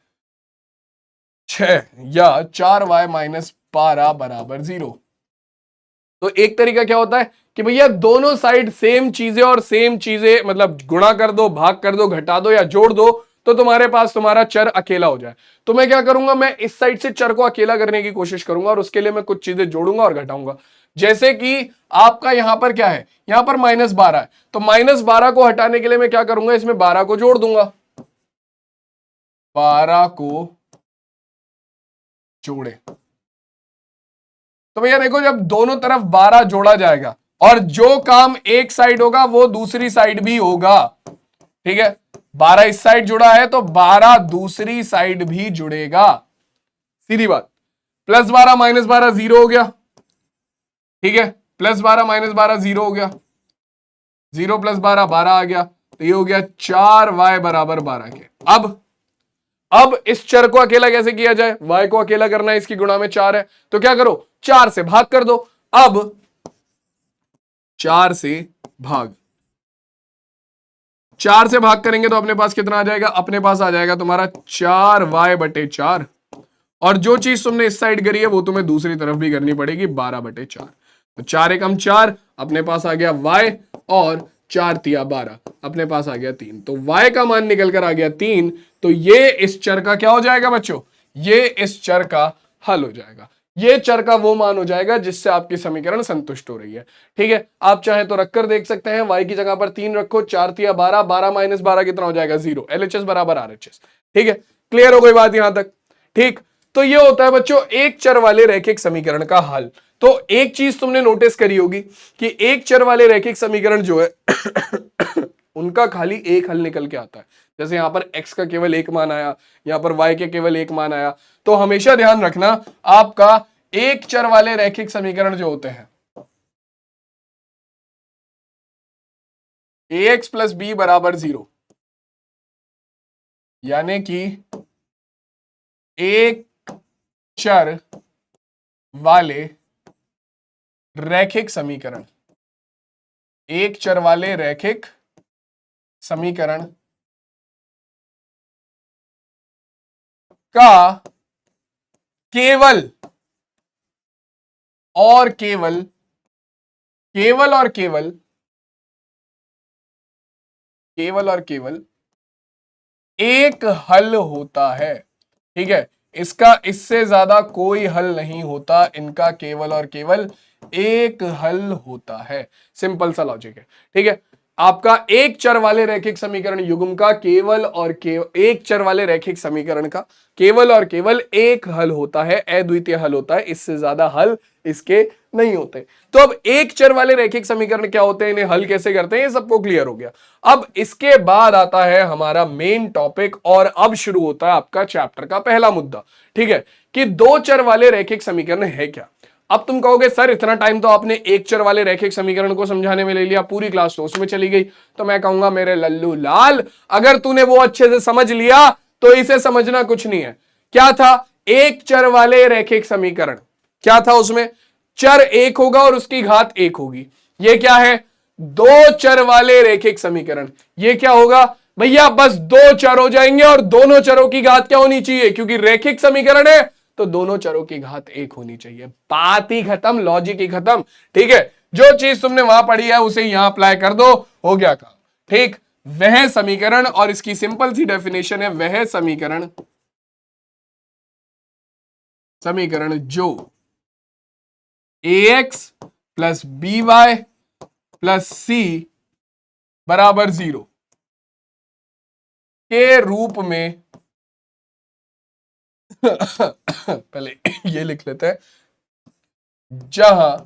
[SPEAKER 1] 6 या 4y - 12 बराबर 0। तो एक तरीका क्या होता है कि भैया दोनों साइड सेम चीजें और सेम चीजें, मतलब गुणा कर दो, भाग कर दो, घटा दो या जोड़ दो, तो तुम्हारे पास तुम्हारा चर अकेला हो जाए। तो मैं क्या करूंगा, मैं इस साइड से चर को अकेला करने की कोशिश करूंगा और उसके लिए मैं कुछ चीजें जोड़ूंगा और घटाऊंगा। जैसे कि आपका यहां पर क्या है, यहां पर -12 है, तो -12 को हटाने के लिए मैं क्या करूंगा, इसमें 12 को जोड़ दूंगा, 12 को जोड़े। तो भैया देखो, जब दोनों तरफ 12 जोड़ा जाएगा और जो काम एक साइड होगा वो दूसरी साइड भी होगा, ठीक है, 12 इस साइड जुड़ा है तो 12 दूसरी साइड भी जुड़ेगा, सीधी बात। +12 -12 0 हो गया, ठीक है, +12 -12 0 हो गया, 0 + 12 12 आ गया, तो ये हो गया 4y = 12 के। अब इस चर को अकेला कैसे किया जाए, y को अकेला करना है, इसकी गुणा में 4 है, तो क्या करो 4 से भाग कर दो। अब 4 से भाग, 4 से भाग करेंगे तो अपने पास कितना आ जाएगा, अपने पास आ जाएगा तुम्हारा 4y/4, और जो चीज तुमने इस साइड करी है वो तुम्हें दूसरी तरफ भी करनी पड़ेगी, 12/4। तो 4 एकम 4, अपने पास आ गया y, और 4 तिया 12, अपने पास आ गया 3। तो y का मान निकल कर आ गया 3। तो ये इस चर का क्या हो जाएगा बच्चों, ये इस चर का हल हो जाएगा, ये चर का वो मान हो जाएगा जिससे आपकी समीकरण संतुष्ट हो रही है। ठीक है, आप चाहे तो रखकर देख सकते हैं, y की जगह पर 3 रखो, 4 तिया 12, 12 - 12 कितना हो जाएगा 0, LHS = RHS। ठीक है, क्लियर हो गई बात यहां तक। ठीक, तो ये होता है बच्चों एक चर वाले रैखिक समीकरण का हल। तो एक चीज तुमने नोटिस करी होगी कि एक चर वाले रैखिक समीकरण जो है उनका खाली एक हल निकल के आता है। जैसे यहां पर x का केवल एक मान आया, यहां पर y के केवल एक मान आया। तो हमेशा ध्यान रखना, आपका एक चर वाले रैखिक समीकरण जो होते हैं, ax + b = 0, यानी कि एक चर वाले रैखिक समीकरण, एक चर वाले रैखिक समीकरण का केवल और केवल एक हल होता है। ठीक है, इसका इससे ज्यादा कोई हल नहीं होता, इनका केवल और केवल एक हल होता है। सिंपल सा लॉजिक है। ठीक है, आपका एक चर वाले रैखिक समीकरण युग्म का केवल और केवल, एक चर वाले रैखिक समीकरण का केवल और केवल एक हल होता है, अद्वितीय हल होता है, इससे ज्यादा हल इसके नहीं होते। तो अब एक चर वाले रैखिक समीकरण क्या होते हैं, इन्हें हल कैसे करते हैं, ये सबको क्लियर हो गया। अब इसके बाद आता है हमारा मेन टॉपिक, और अब शुरू होता है आपका चैप्टर का पहला मुद्दा। ठीक है, कि दो चर वाले रैखिक समीकरण है क्या। अब तुम कहोगे सर इतना टाइम तो आपने एक चर वाले रैखिक समीकरण को समझाने में ले लिया, पूरी क्लास तो उसमें चली गई। तो मैं कहूंगा मेरे लल्लू लाल, अगर तूने वो अच्छे से समझ लिया तो इसे समझना कुछ नहीं है। क्या था, एक चर वाले रैखिक समीकरण, क्या था उसमें, चर एक होगा और उसकी घात एक होगी। ये क्या है, दो चर वाले रैखिक समीकरण। ये क्या होगा भैया, बस दो चर हो जाएंगे और दोनों चरों की घात क्या होनी चाहिए, क्योंकि रैखिक समीकरण है तो दोनों चरों की घात एक होनी चाहिए। बात ही खत्म, लॉजिक ही खत्म। ठीक है, जो चीज तुमने वहां पढ़ी है उसे यहां अप्लाई कर दो, हो गया काम। ठीक, वह समीकरण, और इसकी सिंपल सी डेफिनेशन है, वह समीकरण जो ax + by + c = 0 के रूप में पहले ये लिख लेते हैं, जहां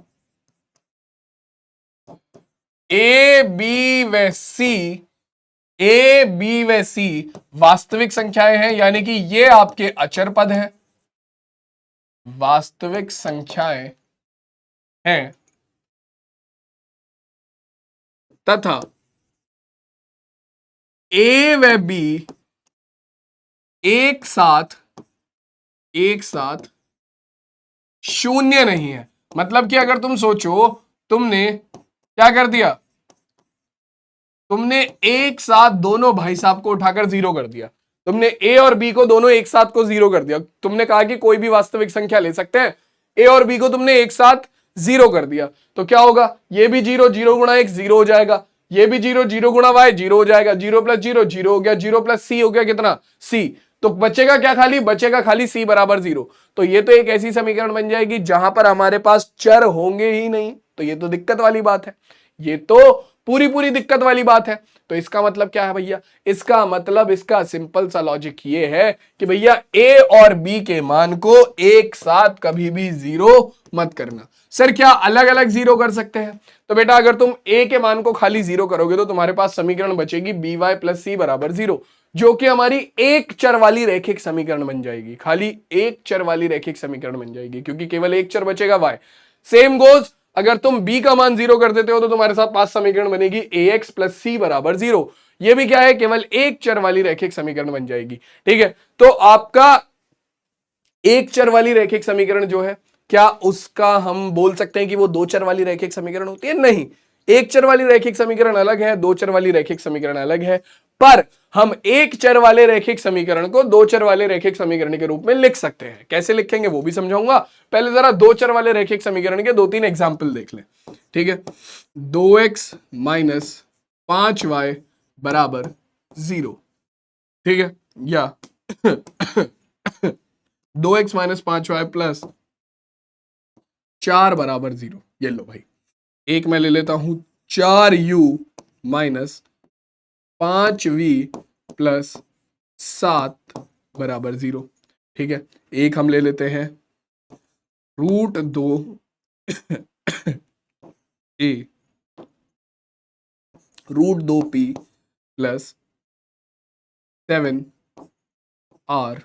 [SPEAKER 1] a b व c वास्तविक संख्याएं हैं, यानी कि ये आपके अचर पद हैं, वास्तविक संख्याएं हैं, तथा a व b एक साथ शून्य नहीं है। मतलब कि अगर तुम सोचो, तुमने क्या कर दिया, तुमने एक साथ दोनों भाई साहब को उठाकर 0 कर दिया, तुमने a और b को दोनों एक साथ को 0 कर दिया। तुमने कहा कि कोई भी वास्तविक संख्या ले सकते हैं, a और b को तुमने एक साथ 0 कर दिया, तो क्या होगा, ये भी 0, 0 गुणा x 0 हो जाएगा, ये भी 0, 0 गुणा y 0 हो जाएगा, 0 + 0 0 हो गया, 0 + c हो गया कितना c। तो बचेगा क्या, खाली बचेगा खाली c = 0। तो ये तो एक ऐसी समीकरण बन जाएगी जहां पर हमारे पास चर होंगे ही नहीं, तो ये तो दिक्कत वाली बात है। ये तो पूरी पूरी दिक्कत वाली बात है। तो इसका मतलब क्या है भैया, इसका मतलब इसका सिंपल सा लॉजिक ये है कि भैया ए और बी के मान को एक साथ कभी भी जीरो मत करना। सर क्या अलग अलग जीरो कर सकते हैं? तो बेटा अगर तुम ए के मान को खाली जीरो करोगे तो तुम्हारे पास समीकरण बचेगी बी वाई प्लस सी बराबर जीरो, जो कि हमारी एक चर वाली रैखिक समीकरण बन जाएगी, खाली एक चर वाली रैखिक समीकरण बन जाएगी, क्योंकि केवल एक चर बचेगा वाई। सेम गोज अगर तुम b का मान जीरो कर देते हो तो तुम्हारे साथ पांच समीकरण बनेगी ax प्लस सी बराबर जीरो, ये भी क्या है, केवल एक चर वाली रैखिक समीकरण बन जाएगी। ठीक है, तो आपका एक चर वाली रैखिक समीकरण जो है, क्या उसका हम बोल सकते हैं कि वो दो चर वाली रैखिक समीकरण होती है? नहीं, एक चर वाली रैखिक समीकरण अलग है, दो चर वाली रैखिक समीकरण अलग है, पर हम एक चर वाले रैखिक समीकरण को दो चर वाले रैखिक समीकरण के रूप में लिख सकते हैं। कैसे लिखेंगे वो भी समझाऊंगा, पहले जरा दो चर वाले रैखिक समीकरण के दो तीन एग्जाम्पल देख लें। ठीक है, 2x माइनस 5y बराबर 0। ठीक है, या 2x माइनस 5y प्लस 4 बराबर 0। ये लो भाई, एक मैं ले लेता हूं 4u माइनस 5v प्लस 7 बराबर 0। ठीक है, एक हम ले लेते हैं √2 a √2p plus 7r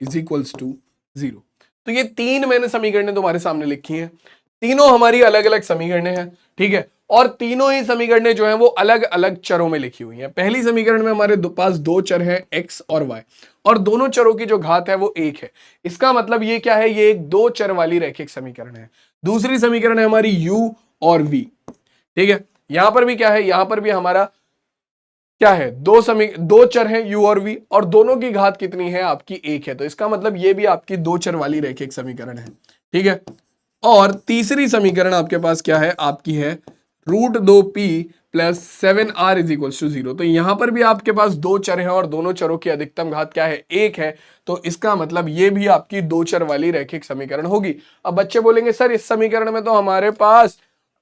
[SPEAKER 1] is equals to 0। तो ये तीन मैंने समीकरणें तुम्हारे सामने लिखी हैं, तीनों हमारी अलग अलग समीकरणें हैं। ठीक है, और तीनों ही समीकरणें जो हैं वो अलग अलग चरों में लिखी हुई हैं। पहली समीकरण में हमारे पास दो चर हैं x और y, और दोनों चरों की जो घात है वो एक है। इसका मतलब ये क्या है, ये एक दो चर वाली रैखिक समीकरण है। दूसरी समीकरण है हमारी u और v। ठीक है, यहां पर भी क्या है, यहां पर भी हमारा क्या है, दो चर हैं u और v, और दोनों की घात कितनी है, आपकी एक है। तो इसका मतलब ये भी आपकी दो चर वाली रैखिक समीकरण है। ठीक है, और तीसरी समीकरण आपके पास क्या है, आपकी है √2p plus 7r is equal to 0। तो यहां पर भी आपके पास दो चर हैं और दोनों चरों की अधिकतम घात क्या है, एक है। तो इसका मतलब ये भी आपकी दो चर वाली रैखिक समीकरण होगी। अब बच्चे बोलेंगे सर इस समीकरण में तो हमारे पास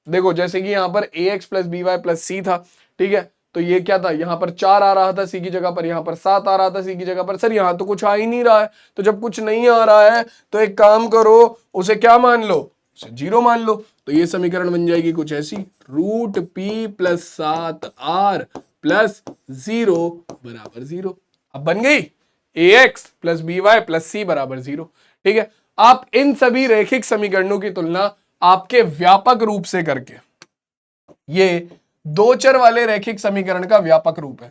[SPEAKER 1] देखो, जैसे कि यहां पर ax plus B Y plus C था। ठीक है, तो ये क्या था, यहां पर 4 आ रहा था सी की जगह पर, यहां पर 7 आ रहा था सी की जगह पर। सर यहां तो कुछ आ ही नहीं रहा है। तो जब कुछ नहीं आ रहा है तो एक काम करो, उसे क्या मान लो, उसे 0 मान लो। तो ये समीकरण बन जाएगी कुछ ऐसी, √p प्लस 7r प्लस 0 बराबर 0। अब बन गई ax plus B Y plus C बराबर 0। ठीक है, आप इन सभी रैखिक समीकरणों की तुलना आपके व्यापक रूप से करके, ये दो चर वाले रैखिक समीकरण का व्यापक रूप है।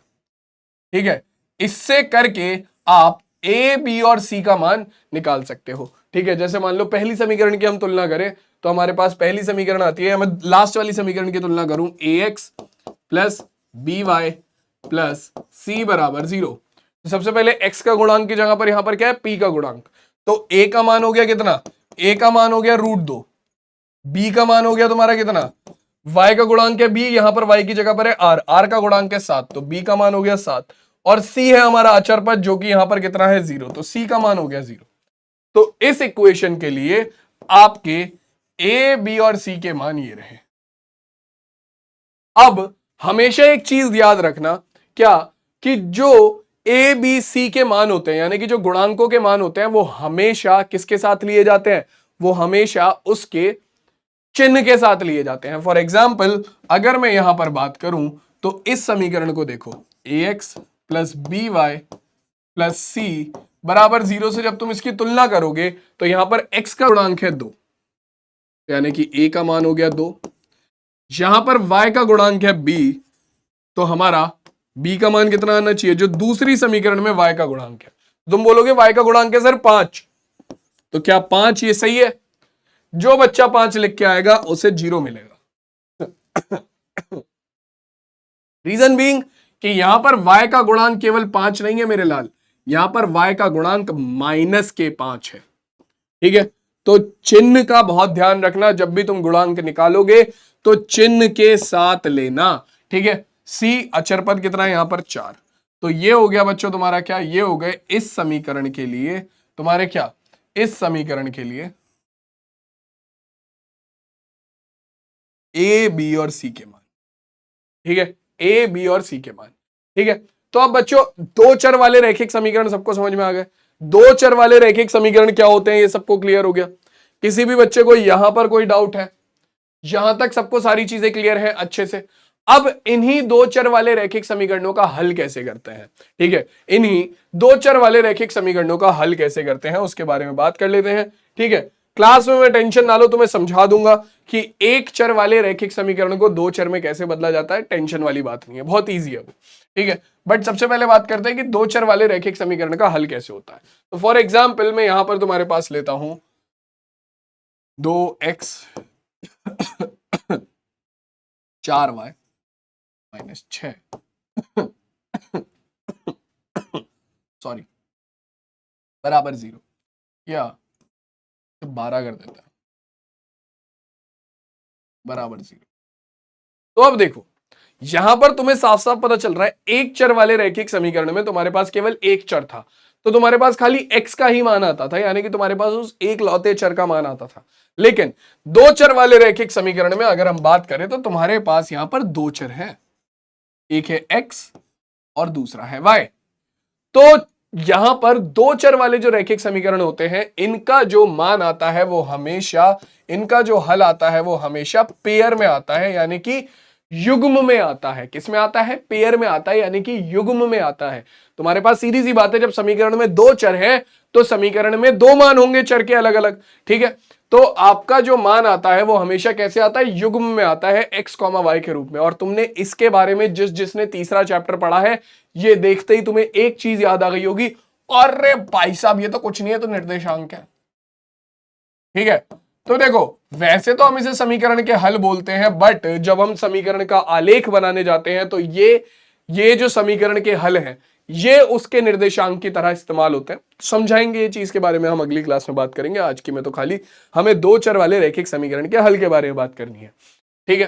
[SPEAKER 1] ठीक है, इससे करके आप ए बी और सी का मान निकाल सकते हो। ठीक है, जैसे मान लो पहली समीकरण की हम तुलना करें तो हमारे पास पहली समीकरण आती है, मैं लास्ट वाली समीकरण की तुलना करूं, ax plus B Y plus C बराबर 0। तो सबसे पहले x का गुणांक की जगह पर यहां पर क्या है, p का गुणांक। तो a का मान हो गया कितना, a का मान हो गया √2, b का मान हो गया तुम्हारा कितना, y का गुणांक है b, यहां पर y की जगह पर है r का गुणांक है 7, तो b का मान हो गया 7, और c है हमारा अचर पद जो कि यहां पर कितना है 0, तो c का मान हो गया 0। तो इस इक्वेशन के लिए आपके a b और c के मान ये रहे। अब हमेशा एक चीज याद रखना, क्या, कि जो a b c के मान होते हैं, यानी कि जो गुणांकों के मान होते हैं, वो हमेशा किसके साथ लिए जाते हैं, वो हमेशा उसके चिन्ह के साथ लिए जाते हैं। फॉर एग्जाम्पल अगर मैं यहां पर बात करूं तो इस समीकरण को देखो, ax plus B Y plus C बराबर 0 से जब तुम इसकी तुलना करोगे तो यहां पर x का गुणांक है 2, यानी कि a का मान हो गया 2, यहां पर y का गुणांक है b, तो हमारा b का मान कितना आना चाहिए, जो दूसरी समीकरण में y का गुणांक है। तुम बोलोगे y का गुणांक है सर 5, तो क्या 5 ये सही है, जो बच्चा 5 लिख के आएगा उसे 0 मिलेगा। रीजन बीइंग कि यहां पर y का गुणांक केवल 5 नहीं है मेरे लाल, यहां पर y का गुणांक -5 है। ठीक है, तो चिन्ह का बहुत ध्यान रखना, जब भी तुम गुणांक निकालोगे तो चिन्ह के साथ लेना। ठीक है, c अचर पद कितना है यहां पर 4, तो ये हो गया बच्चों तुम्हारा क्या, ये हो गए इस समीकरण के लिए तुम्हारे क्या, इस समीकरण के लिए ए बी और सी के मान, ठीक है, ए बी और सी के मान, ठीक है। तो अब बच्चों दो चर वाले रैखिक समीकरण सबको समझ में आ गए। दो चर वाले रैखिक समीकरण क्या होते हैं ये सबको क्लियर हो गया। किसी भी बच्चे को यहां पर कोई डाउट है? यहां तक सबको सारी चीजें क्लियर है अच्छे से। अब इन्हीं दो चर वाले रैखिक समीकरणों का हल कैसे करते हैं, ठीक है, इन्हीं दो चर वाले रैखिक समीकरणों का हल कैसे करते हैं उसके बारे में बात कर लेते हैं, ठीक है। क्लास में मैं टेंशन ना लो, तुम्हें समझा दूंगा कि एक चर वाले रैखिक समीकरण को दो चर में कैसे बदला जाता है, टेंशन वाली बात नहीं है, बहुत ईजी है वो, ठीक है। बट सबसे पहले बात करते हैं कि दो चर वाले रैखिक समीकरण का हल कैसे होता है। तो फॉर एग्जाम्पल मैं यहां पर तुम्हारे पास लेता हूं 2x 4y -6 सॉरी बराबर 0 या 12 कर देता है बराबर 0। तो अब देखो यहां पर तुम्हें साफ साफ पता चल रहा है एक चर वाले रैखिक समीकरण में तुम्हारे पास केवल एक चर था, तो तुम्हारे पास खाली x का ही मान आता था, यानी कि तुम्हारे पास उस एक लौते चर का मान आता था। लेकिन दो चर वाले रैखिक समीकरण में अगर हम बात करें तो तुम्हारे पास यहां पर दो चर हैं, एक है x और दूसरा है y। तो यहां पर दो चर वाले जो रैखिक समीकरण होते हैं इनका जो मान आता है वो हमेशा, इनका जो हल आता है वो हमेशा पेयर में आता है, यानी कि युग्म में आता है। किस में आता है? पेयर में आता है, यानी कि युग्म में आता है। तुम्हारे पास सीधी सी बात है, जब समीकरण में दो चर हैं तो समीकरण में दो मान होंगे चर के अलग अलग, ठीक है। तो आपका जो मान आता है वो हमेशा कैसे आता है? युग्म में आता है, x, y के रूप में। और तुमने इसके बारे में जिसने तीसरा चैप्टर पढ़ा है, ये देखते ही तुम्हें एक चीज याद आ गई होगी, अरे भाई साहब ये तो कुछ नहीं है, तो निर्देशांक है, ठीक है। तो देखो वैसे तो हम इसे समीकरण के हल बोलते हैं, बट जब हम समीकरण का आलेख बनाने जाते हैं तो ये जो समीकरण के हल हैं ये उसके निर्देशांक की तरह इस्तेमाल होते हैं। समझाएंगे ये चीज के बारे में हम अगली क्लास में बात करेंगे। आज की में तो खाली हमें दो चर वाले रैखिक समीकरण के हल के बारे में बात करनी है, ठीक है।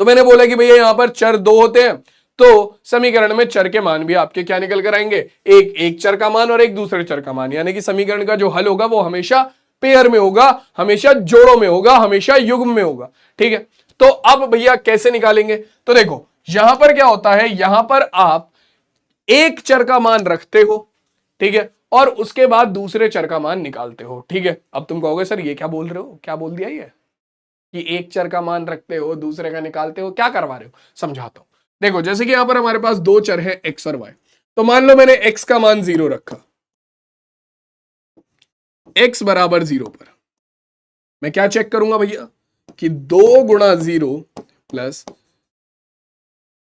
[SPEAKER 1] तो मैंने बोला कि भैया यहां पर चर दो होते हैं, तो समीकरण में चर के मान भी आपके क्या निकल कर आएंगे? एक चर का मान और एक दूसरे चर का मान, यानी कि समीकरण का जो हल होगा वो हमेशा पेयर में होगा, हमेशा जोड़ों में होगा, हमेशा युग्म में होगा, ठीक है। तो अब भैया कैसे निकालेंगे? तो देखो यहां पर क्या होता है, यहां पर आप एक चर का मान रखते हो, ठीक है, और उसके बाद दूसरे चर का मान निकालते हो, ठीक है। अब तुम कहोगे सर ये क्या बोल रहे हो, क्या बोल दिया ये कि एक चर का मान रखते हो दूसरे का निकालते हो, क्या करवा रहे हो? समझाता हूं। देखो जैसे कि यहां पर हमारे पास दो चर है x और y, तो मान लो मैंने x का मान 0 रखा, x बराबर 0 पर मैं क्या चेक करूंगा भैया कि 2 गुणा 0 प्लस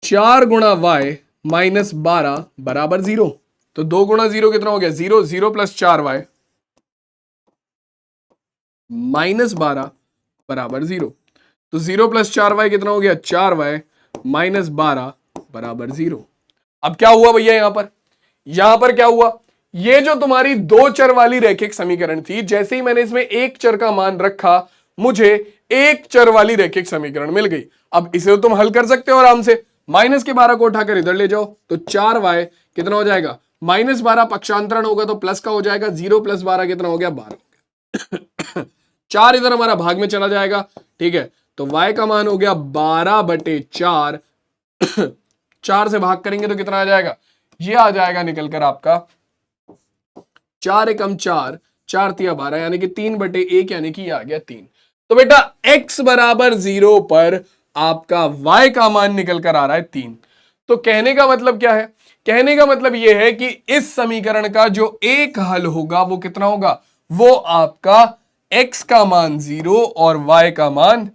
[SPEAKER 1] 4 गुणा y माइनस 12 बराबर 0। तो 2 गुणा 0 कितना हो गया? 0, 0 प्लस 4y माइनस 12 बराबर 0। तो 0 प्लस 4y कितना हो गया? 4y माइनस 12 बराबर 0। अब क्या हुआ भैया यहां पर क्या हुआ? ये जो तुम्हारी दो चर वाली रैखिक समीकरण थी, जैसे ही मैंने इसमें एक चर का मान रखा मुझे एक चर वाली रैखिक समीकरण मिल गई। अब इसे तुम हल कर सकते हो आराम से, माइनस के 12 को उठाकर इधर ले जाओ, तो 4y कितना हो जाएगा? माइनस 12 पक्षांतरण होगा तो प्लस का हो जाएगा, 0 प्लस 12 कितना हो गया? 12। 4 इधर हमारा भाग में चला जाएगा, ठीक है। तो y का मान हो गया 12/4। 4 से भाग करेंगे तो कितना आ जाएगा? ये आ जाएगा निकल कर आपका 4 एकम 4, 4 तिया 12, यानी कि 3/1, यानी कि ये आ गया 3। तो बेटा x बराबर 0 पर आपका y का मान निकल कर आ रहा है 3। तो कहने का मतलब क्या है? कहने का मतलब यह है कि इस समीकरण का जो एक हल होगा वो कितना होगा? वो आपका x का मान 0 और y का मान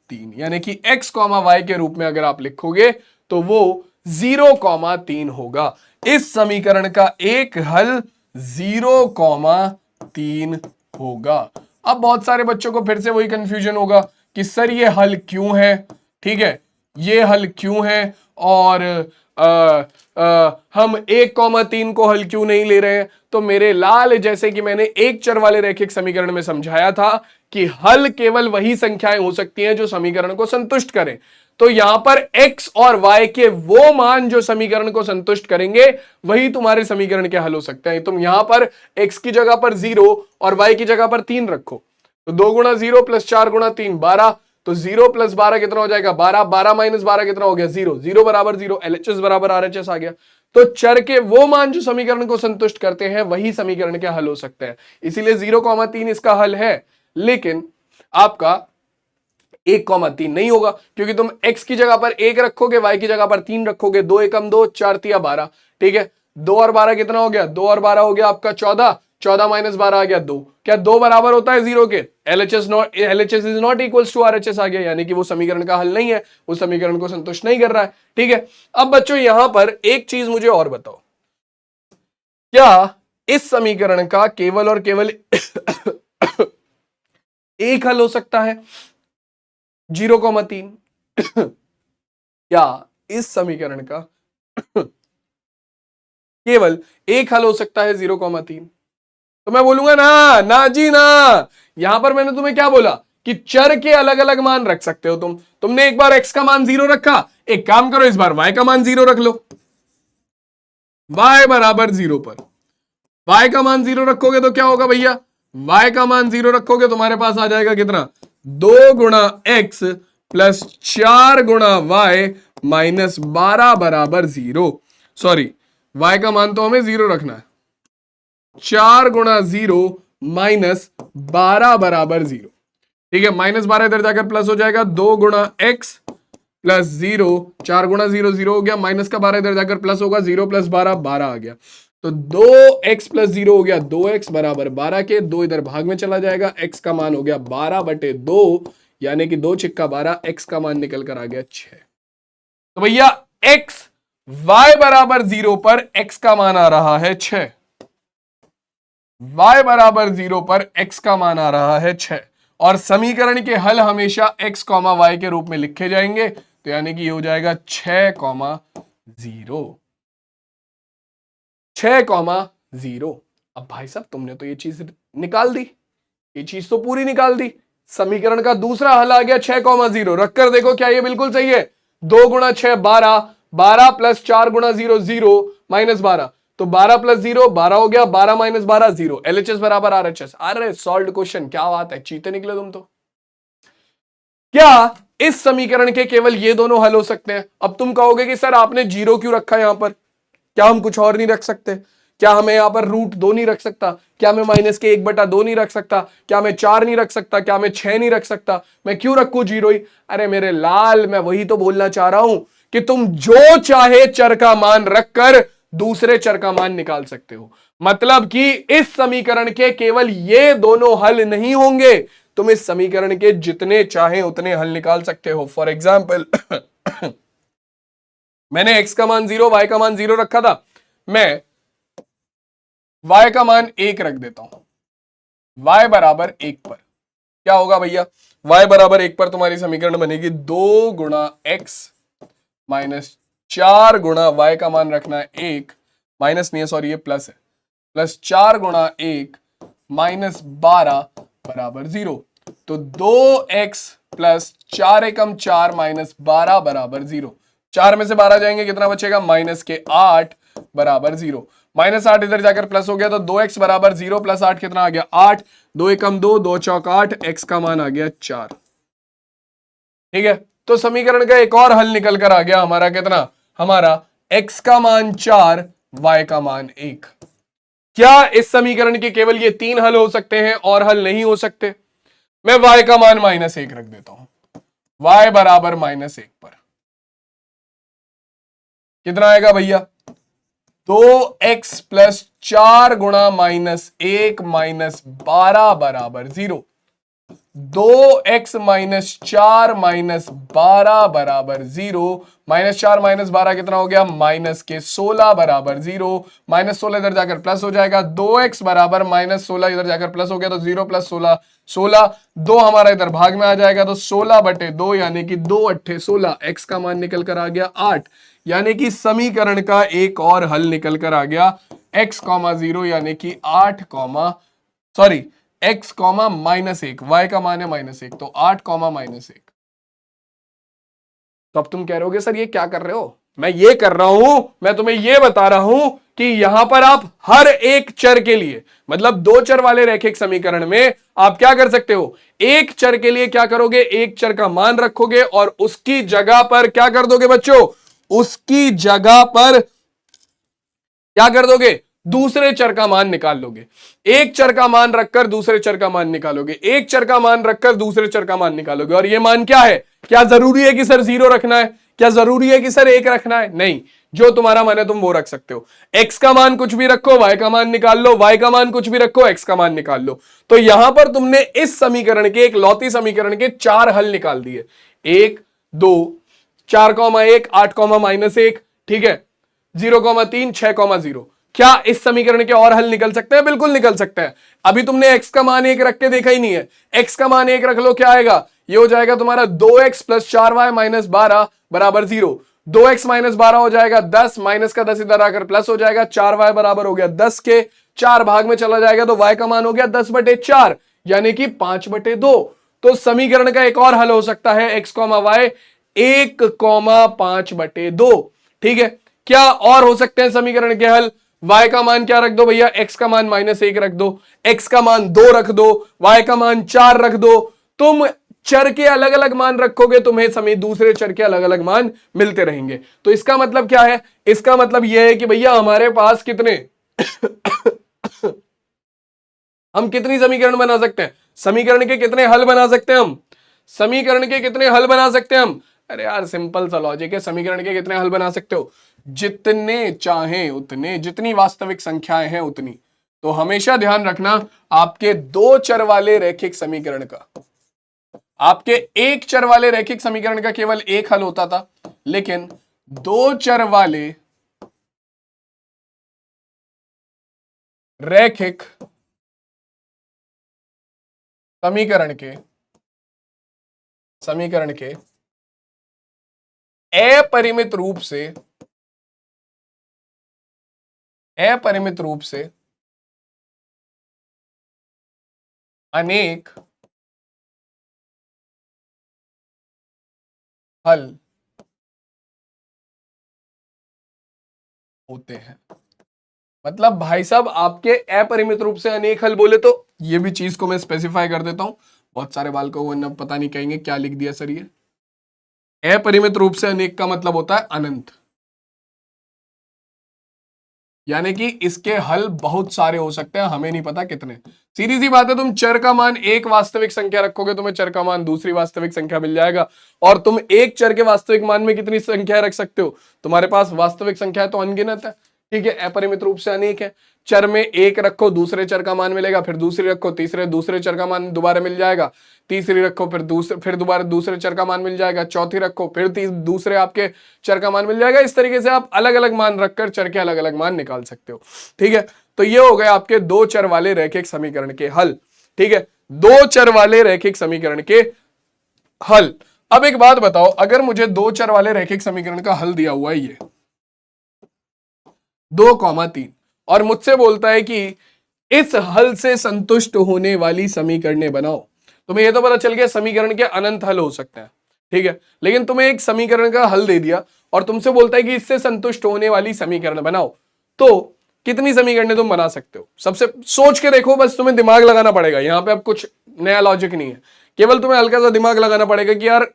[SPEAKER 1] 3, यानी कि x, y के रूप में अगर आप लिखोगे तो वो 0,3 होगा। इस समीकरण का एक हल 0,3 होगा। अब बहुत सारे बच्चों को फिर से वही कंफ्यूजन होगा कि सर ये हल क्यों है, ठीक है, ये हल क्यों है, और हम 1,3 को हल क्यों नहीं ले रहे हैं? तो मेरे लाल, जैसे कि मैंने एक चर वाले रैखिक समीकरण में समझाया था कि हल केवल वही संख्याएं हो सकती हैं जो समीकरण को संतुष्ट करें। तो यहां पर x और y के वो मान जो समीकरण को संतुष्ट करेंगे वही तुम्हारे समीकरण के हल हो सकते हैं। तुम यहां पर x की जगह पर 0 और y की जगह पर 3 रखो, तो 2 गुणा 0 प्लस 4 गुणा 3 12, तो 0 प्लस 12 कितना हो जाएगा 12, 12 माइनस 12 कितना हो गया 0, 0 बराबर 0, LHS बराबर RHS आ गया। तो चर के वो मान जो समीकरण को संतुष्ट करते हैं वही समीकरण के हल हो सकते हैं, इसीलिए 0,3 इसका हल है। लेकिन आपका 1,3 नहीं होगा, क्योंकि तुम x की जगह पर 1 रखोगे, y की जगह पर 3 रखोगे, 2 एकम 2, 4 तिया 12, ठीक है। 2 और 12 कितना हो गया, 2 और 12 हो गया आपका 14, 14 माइनस 12 आ गया 2, क्या 2 बराबर होता है 0 के, LHS is not equals to RHS आ गया, यानी कि वो समीकरण का हल नहीं है, वो समीकरण को संतुष्ट नहीं कर रहा है, ठीक है। अब बच्चों यहां पर एक चीज मुझे और बताओ, क्या इस समीकरण का केवल और केवल एक हल हो सकता है 0,3? क्या इस समीकरण का केवल एक हल हो सकता है 0,3? तो मैं बोलूंगा ना, ना जी ना। यहां पर मैंने तुम्हें क्या बोला कि चर के अलग अलग मान रख सकते हो तुमने एक बार x का मान 0 रखा, एक काम करो इस बार y का मान 0 रख लो, y बराबर 0 पर y का मान 0 रखोगे तो क्या होगा भैया, y का मान 0 रखोगे तुम्हारे पास आ जाएगा कितना, 2 गुणा x प्लस 4 गुणा y माइनस 12 बराबर 0। सॉरी, y का मान तो हमें 0 रखना है, 4 गुणा 0 माइनस 12 बराबर 0, ठीक है। माइनस 12 इधर जाकर प्लस हो जाएगा, 2 गुणा x प्लस 0, 4 गुणा 0 0 हो गया, माइनस का 12 इधर जाकर प्लस होगा, 0 प्लस 12 12 आ गया, तो 2x प्लस 0 हो गया 2x बराबर 12 के, 2 इधर भाग में चला जाएगा, x का मान हो गया 12/2, यानी कि 2 छिक्का 12, x का मान निकल कर आ गया 6। तो भैया x y बराबर 0 पर x का मान आ रहा है 6, y बराबर 0 पर x का मान आ रहा है 6, और समीकरण के हल हमेशा x, y के रूप में लिखे जाएंगे, तो यानी कि ये हो जाएगा 6,0, 6,0। अब भाई साहब तुमने तो ये चीज निकाल दी, ये चीज तो पूरी निकाल दी, समीकरण का दूसरा हल आ गया 6,0, रख कर देखो क्या ये बिल्कुल सही है, 2 गुणा 6 12, 12 प्लस 4 गुणा 0 0 माइनस 12, तो 12 प्लस 0 12 हो गया, 12 माइनस 12 0, LHS बराबर RHS। अरे सॉल्व क्वेश्चन, क्या बात है, चीते निकले तुम तो। क्या इस समीकरण के केवल ये दोनों हल हो सकते हैं? अब तुम कहोगे कि सर आपने 0 क्यों रखा यहां पर, क्या हम कुछ और नहीं रख सकते, क्या हमें यहां पर √2 नहीं रख सकता, क्या मैं माइनस के 1/2 नहीं रख सकता, क्या मैं 4 नहीं रख सकता, क्या मैं 6 नहीं रख सकता, मैं क्यों रखूं 0 ही? अरे मेरे लाल, मैं वही तो बोलना चाह रहा हूं कि तुम जो चाहे चर का मान रखकर दूसरे चर का मान निकाल सकते हो, मतलब कि इस समीकरण के केवल ये दोनों हल नहीं होंगे, तुम इस समीकरण के जितने चाहे उतने हल निकाल सकते हो। फॉर एग्जाम्पल मैंने x का मान 0, y का मान 0 रखा था, मैं y का मान 1 रख देता हूं, y बराबर 1 पर क्या होगा भैया, y बराबर 1 पर तुम्हारी समीकरण बनेगी 2 गुणा x माइनस 4 गुणा y का मान रखना है 1, माइनस नहीं है सॉरी ये प्लस है, प्लस 4 गुणा 1 माइनस 12 बराबर 0, तो 2x प्लस 4 एकम 4 माइनस 12 बराबर 0, 4 में से 12 जाएंगे कितना बचेगा, माइनस के 8 बराबर 0, माइनस 8 इधर जाकर प्लस हो गया, तो 2x बराबर 0 प्लस 8 कितना आ गया 8, 2 एकम 2, 2 चौक 8, x का मान आ गया 4, ठीक है। तो समीकरण का एक और हल निकल कर आ गया हमारा कितना, हमारा x का मान 4, y का मान 1। क्या इस समीकरण के केवल ये 3 हल हो सकते हैं और हल नहीं हो सकते? मैं y का मान -1 रख देता हूं, y बराबर -1 पर कितना आएगा भैया, 2x प्लस 4 गुणा -1 माइनस 12 बराबर 0, 2x माइनस 4 माइनस 12 बराबर 0, -4 माइनस 12 कितना हो गया, माइनस के 16 बराबर 0, -16 इधर जाकर प्लस हो जाएगा, 2x बराबर -16 इधर जाकर प्लस हो गया, तो 0 प्लस 16 16, 2 हमारा इधर भाग में आ जाएगा, तो 16/2 यानी कि 2 अट्ठे 16, x का मान निकल कर आ गया 8, यानी कि समीकरण का एक और हल निकल कर आ गया x, 0 यानी कि 8, सॉरी x, -1, y का मान है -1, तो 8, -1। तो अब तुम कह रहे होगे सर ये क्या कर रहे हो, मैं ये कर रहा हूं, मैं तुम्हें ये बता रहा हूं कि यहां पर आप हर एक चर के लिए, मतलब दो चर वाले रैखिक समीकरण में आप क्या कर सकते हो, एक चर के लिए क्या करोगे, एक चर का मान रखोगे और उसकी जगह पर क्या कर दोगे बच्चों, उसकी जगह पर क्या कर दोगे, दूसरे चर का मान निकाल लोगे। एक चर का मान रखकर दूसरे चर का मान निकालोगे, एक चर का मान रखकर दूसरे चर का मान निकालोगे। और ये मान क्या है, क्या जरूरी है कि सर 0 रखना है, क्या जरूरी है कि सर 1 रखना है, नहीं, जो तुम्हारा मन है तुम वो रख सकते हो। x का मान कुछ भी रखो, y का मान निकाल लो, y का मान कुछ भी रखो, x का मान निकाल लो। तो यहां पर तुमने इस समीकरण के, एक लौती समीकरण के 4 हल निकाल दिए, 1 2 4,1 8,-1, ठीक है, 0,3 6,0। क्या इस समीकरण के और हल निकल सकते हैं, बिल्कुल निकल सकते हैं। अभी तुमने x का मान 1 रख के देखा ही नहीं है, x का मान 1 रख लो, क्या आएगा, ये हो जाएगा तुम्हारा 2x + 4y - 12 बराबर 0। 2x - 12 हो जाएगा 10, माइनस का 10 इधर आकर प्लस हो जाएगा, 4y बराबर हो गया 10 के, 4 भाग में चला जाएगा तो y का मान हो गया 10/4 यानी कि 5/2। तो समीकरण का एक और हल हो सकता है x, y 1,5/2, ठीक है। क्या और हो सकते हैं समीकरण के हल, y का मान क्या रख दो भैया, x का मान -1 रख दो, x का मान 2 रख दो, y का मान 4 रख दो। तुम चर के अलग अलग मान रखोगे, तुम्हें समेत दूसरे चर के अलग अलग मान मिलते रहेंगे। तो इसका मतलब क्या है, इसका मतलब यह है कि भैया हमारे पास कितने हम कितनी समीकरण बना सकते हैं, समीकरण के कितने हल बना सकते हैं हम, समीकरण के कितने हल बना सकते हैं हम, अरे यार सिंपल सा लॉजिक है, समीकरण के कितने हल बना सकते हो, जितने चाहें उतने, जितनी वास्तविक संख्याएं हैं उतनी। तो हमेशा ध्यान रखना, आपके दो चर वाले रैखिक समीकरण का, आपके एक चर वाले रैखिक समीकरण का केवल एक हल होता था, लेकिन दो चर वाले रैखिक समीकरण के अपरिमित रूप से अनेक हल होते हैं। मतलब भाई साहब आपके अपरिमित रूप से अनेक हल बोले तो ये भी चीज को मैं स्पेसिफाई कर देता हूं, बहुत सारे बालकों को वरना पता नहीं, कहेंगे क्या लिख दिया सर, ये अपरिमित रूप से अनेक का मतलब होता है अनंत, यानी कि इसके हल बहुत सारे हो सकते हैं, हमें नहीं पता कितने। सीधी सी बात है, तुम चर का मान एक वास्तविक संख्या रखोगे, तुम्हें चर का मान दूसरी वास्तविक संख्या मिल जाएगा। और तुम एक चर के वास्तविक मान में कितनी संख्या रख सकते हो, तुम्हारे पास वास्तविक संख्या तो अनगिनत है, ठीक है, अपरिमित रूप से अनेक है। चर में एक रखो दूसरे चर का मान मिलेगा, फिर दूसरी रखो दूसरे चर का मान दोबारा मिल जाएगा, तीसरी रखो फिर दोबारा दूसरे चर का मान मिल जाएगा, चौथी रखो फिर दूसरे आपके चर का मान मिल जाएगा। इस तरीके से आप अलग अलग मान रखकर चर के अलग अलग मान निकाल सकते हो, ठीक है। तो ये हो गए आपके दो चर वाले रैखिक समीकरण के हल, ठीक है, दो चर वाले रैखिक समीकरण के हल। अब एक बात बताओ, अगर मुझे दो चर वाले रैखिक समीकरण का हल दिया हुआ है ये 2,3 और मुझसे बोलता है कि इस हल से संतुष्ट होने वाली समीकरणें बनाओ, तुम्हें यह तो पता चल गया समीकरण के अनंत हल हो सकते हैं, ठीक है, लेकिन तुम्हें एक समीकरण का हल दे दिया और तुमसे बोलता है कि इससे संतुष्ट होने वाली समीकरण बनाओ, तो कितनी समीकरणें तुम बना सकते हो, सबसे सोच के देखो, बस तुम्हें दिमाग लगाना पड़ेगा यहां पे, अब कुछ नया लॉजिक नहीं है, केवल तुम्हें हल्का सा दिमाग लगाना पड़ेगा कि यार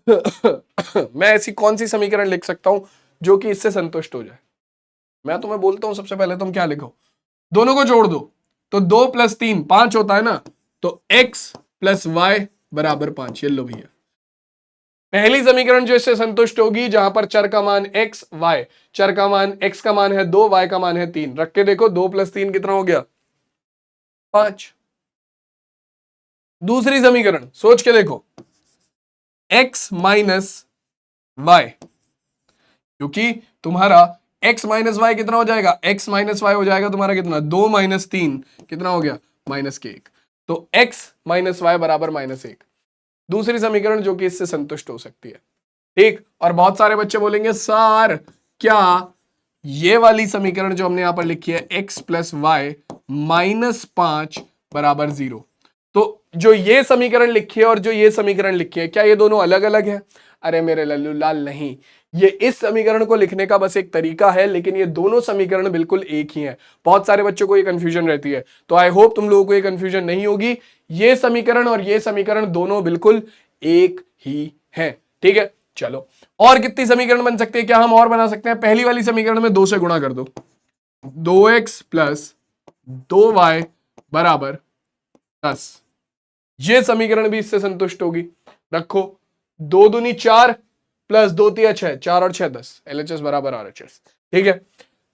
[SPEAKER 1] मैं ऐसी कौन सी समीकरण लिख सकता हूं जो कि इससे संतुष्ट हो जाए। मैं तुम्हें बोलता हूं सबसे पहले तुम क्या लिखो, दोनों को जोड़ दो, तो 2 + 3 5 होता है ना, तो x + y = 5, ये लो भैया पहली समीकरण जो इससे संतुष्ट होगी, जहां पर चर का मान x y, चर का मान x का मान है 2, y का मान है 3, रख के देखो 2 + 3 कितना हो गया 5। दूसरी समीकरण सोच के देखो, x - y, क्योंकि तुम्हारा x - y कितना हो जाएगा, x - y हो जाएगा तुम्हारा कितना, 2 - 3 कितना हो गया -1, तो x - y = -1, दूसरी समीकरण जो कि इससे संतुष्ट हो सकती है, ठीक। और बहुत सारे बच्चे बोलेंगे सर क्या ये वाली समीकरण जो हमने यहां पर लिखी है x + y -5 = 0, तो जो ये समीकरण लिखी है और जो ये समीकरण लिखी है, क्या ये दोनों अलग अलग है, अरे मेरे लल्लू लाल नहीं, ये इस समीकरण को लिखने का बस एक तरीका है, लेकिन ये दोनों समीकरण बिल्कुल एक ही हैं। बहुत सारे बच्चों को ये कंफ्यूजन रहती है, तो आई होप तुम लोगों को ये कंफ्यूजन नहीं होगी। ये समीकरण और ये समीकरण दोनों बिल्कुल एक ही हैं। ठीक है, चलो और कितनी समीकरण बन सकते हैं? क्या हम और बना सकते हैं? पहली वाली समीकरण में 2 से गुणा कर दो, 2x प्लस 2y बराबर 10। ये समीकरण भी इससे संतुष्ट होगी। रखो 2 दूनी 4 प्लस 2 तिया 6, 4 और 6 10, LHS बराबर RHS। ठीक है,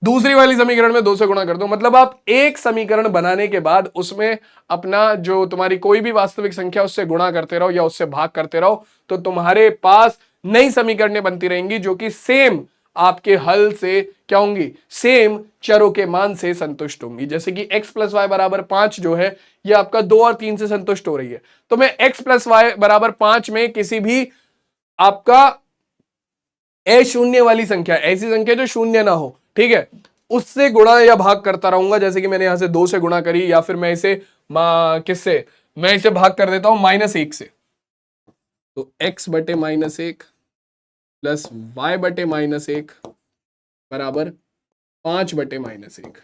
[SPEAKER 1] दूसरी वाली समीकरण में 2 से गुणा कर दो, मतलब आप एक समीकरण बनाने के बाद उसमें अपना जो तुम्हारी कोई भी वास्तविक संख्या उससे गुणा करते रहो या उससे भाग करते रहो, तो तुम्हारे पास नई समीकरणें बनती रहेंगी जो कि सेम आपके हल से क्या होंगी? सेम चरों के मान से संतुष्ट होंगी। जैसे कि x प्लस वाई बराबर 5 जो है ये आपका 2 और 3 से संतुष्ट हो रही है, तो मैं x प्लस वाई बराबर 5 में किसी भी आपका अशून्य वाली संख्या, ऐसी संख्या जो शून्य ना हो, ठीक है, उससे गुणा या भाग करता रहूंगा। जैसे कि मैंने यहां से 2 से गुणा करी, या फिर मैं इसे किससे, मैं इसे भाग कर देता हूं -1 से, तो x बटे -1 प्लस y बटे -1 बराबर 5 बटे -1।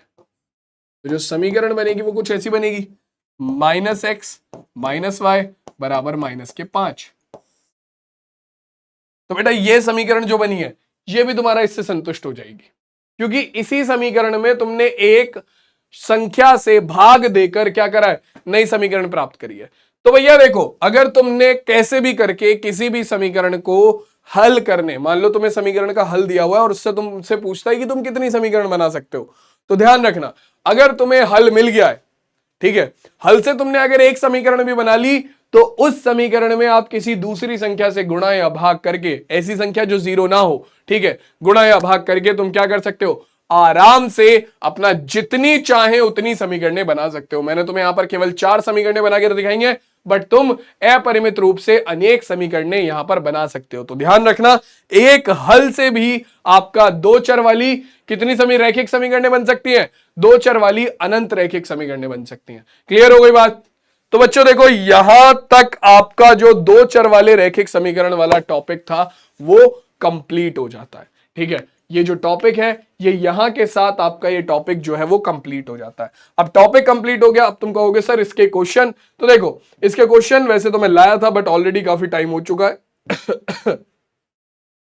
[SPEAKER 1] तो जो समीकरण बनेगी वो कुछ ऐसी बनेगी, -x -y बराबर -5। तो बेटा ये समीकरण जो बनी है ये भी तुम्हारा इससे संतुष्ट हो जाएगी, क्योंकि इसी समीकरण में तुमने एक संख्या से भाग देकर क्या करा है? नई समीकरण प्राप्त करी है। तो भैया देखो, अगर तुमने कैसे भी करके किसी भी समीकरण को हल करने, मान लो तुम्हें समीकरण का हल दिया हुआ है और उससे तुमसे पूछता है कि तुम कितनी समीकरण बना सकते हो, तो ध्यान रखना, अगर तुम्हें हल मिल गया है, ठीक है, हल से तुमने अगर एक समीकरण भी बना ली, तो उस समीकरण में आप किसी दूसरी संख्या से गुणा या भाग करके, ऐसी संख्या जो 0 ना हो, ठीक है, गुणा या भाग करके तुम क्या कर सकते हो? आराम से अपना जितनी चाहे उतनी समीकरणें बना सकते हो। मैंने तुम्हें यहां पर केवल 4 समीकरणें बना के दिखाई है, बट तुम अपरिमित रूप से अनेक समीकरणें यहां पर बना सकते हो। तो ध्यान रखना, एक हल से भी आपका 2 चर वाली कितनी रैखिक समीकरणें बन सकती हैं? 2 चर वाली अनंत रैखिक समीकरणें बन सकती हैं। क्लियर हो गई बात? तो बच्चों देखो, यहां तक आपका जो 2 चर वाले रैखिक समीकरण वाला टॉपिक था वो कंप्लीट हो जाता है। ठीक है, ये जो टॉपिक है ये यहां के साथ आपका ये टॉपिक जो है वो कंप्लीट हो जाता है। अब टॉपिक कंप्लीट हो गया, अब तुम कहोगे सर इसके क्वेश्चन, तो देखो इसके क्वेश्चन वैसे तो मैं लाया था बट ऑलरेडी काफी टाइम हो चुका है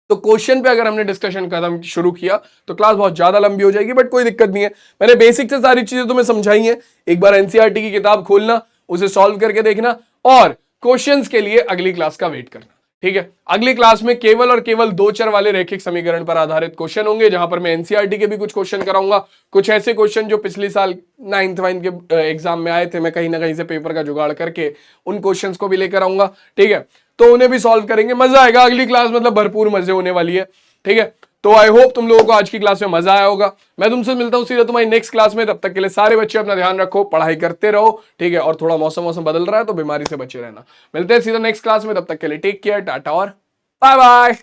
[SPEAKER 1] तो क्वेश्चन पे अगर हमने डिस्कशन खत्म शुरू किया तो क्लास बहुत ज्यादा लंबी हो जाएगी, बट कोई दिक्कत नहीं है, मैंने बेसिक से सारी चीजें तुम्हें समझाई हैं। एक बार एनसीईआरटी की किताब खोलना, उसे सॉल्व करके देखना, और क्वेश्चंस के लिए अगली क्लास का वेट करना। ठीक है, अगली क्लास में केवल और केवल 2 चर वाले रैखिक समीकरण पर आधारित क्वेश्चन होंगे, जहां पर मैं एनसीईआरटी के भी कुछ क्वेश्चन कराऊंगा, कुछ ऐसे क्वेश्चन जो पिछले साल 9th 9 के एग्जाम में आए थे, मैं कहीं ना कहीं से पेपर का जुगाड़ करके उन क्वेश्चंस को भी लेकर आऊंगा। ठीक है, तो उन्हें भी सॉल्व करेंगे, मजा आएगा। अगली क्लास मतलब भरपूर मजे होने वाली है। ठीक है, तो आई होप तुम लोगों को आज की क्लास में मजा आया होगा। मैं तुमसे मिलता हूं सीधा तुम्हारी नेक्स्ट क्लास में, तब तक के लिए सारे बच्चे अपना ध्यान रखो, पढ़ाई करते रहो। ठीक है, और थोड़ा मौसम बदल रहा है तो बीमारी से बचे रहना। मिलते हैं सीधा नेक्स्ट क्लास में, तब तक के लिए टेक केयर, टाटा और बाय बाय।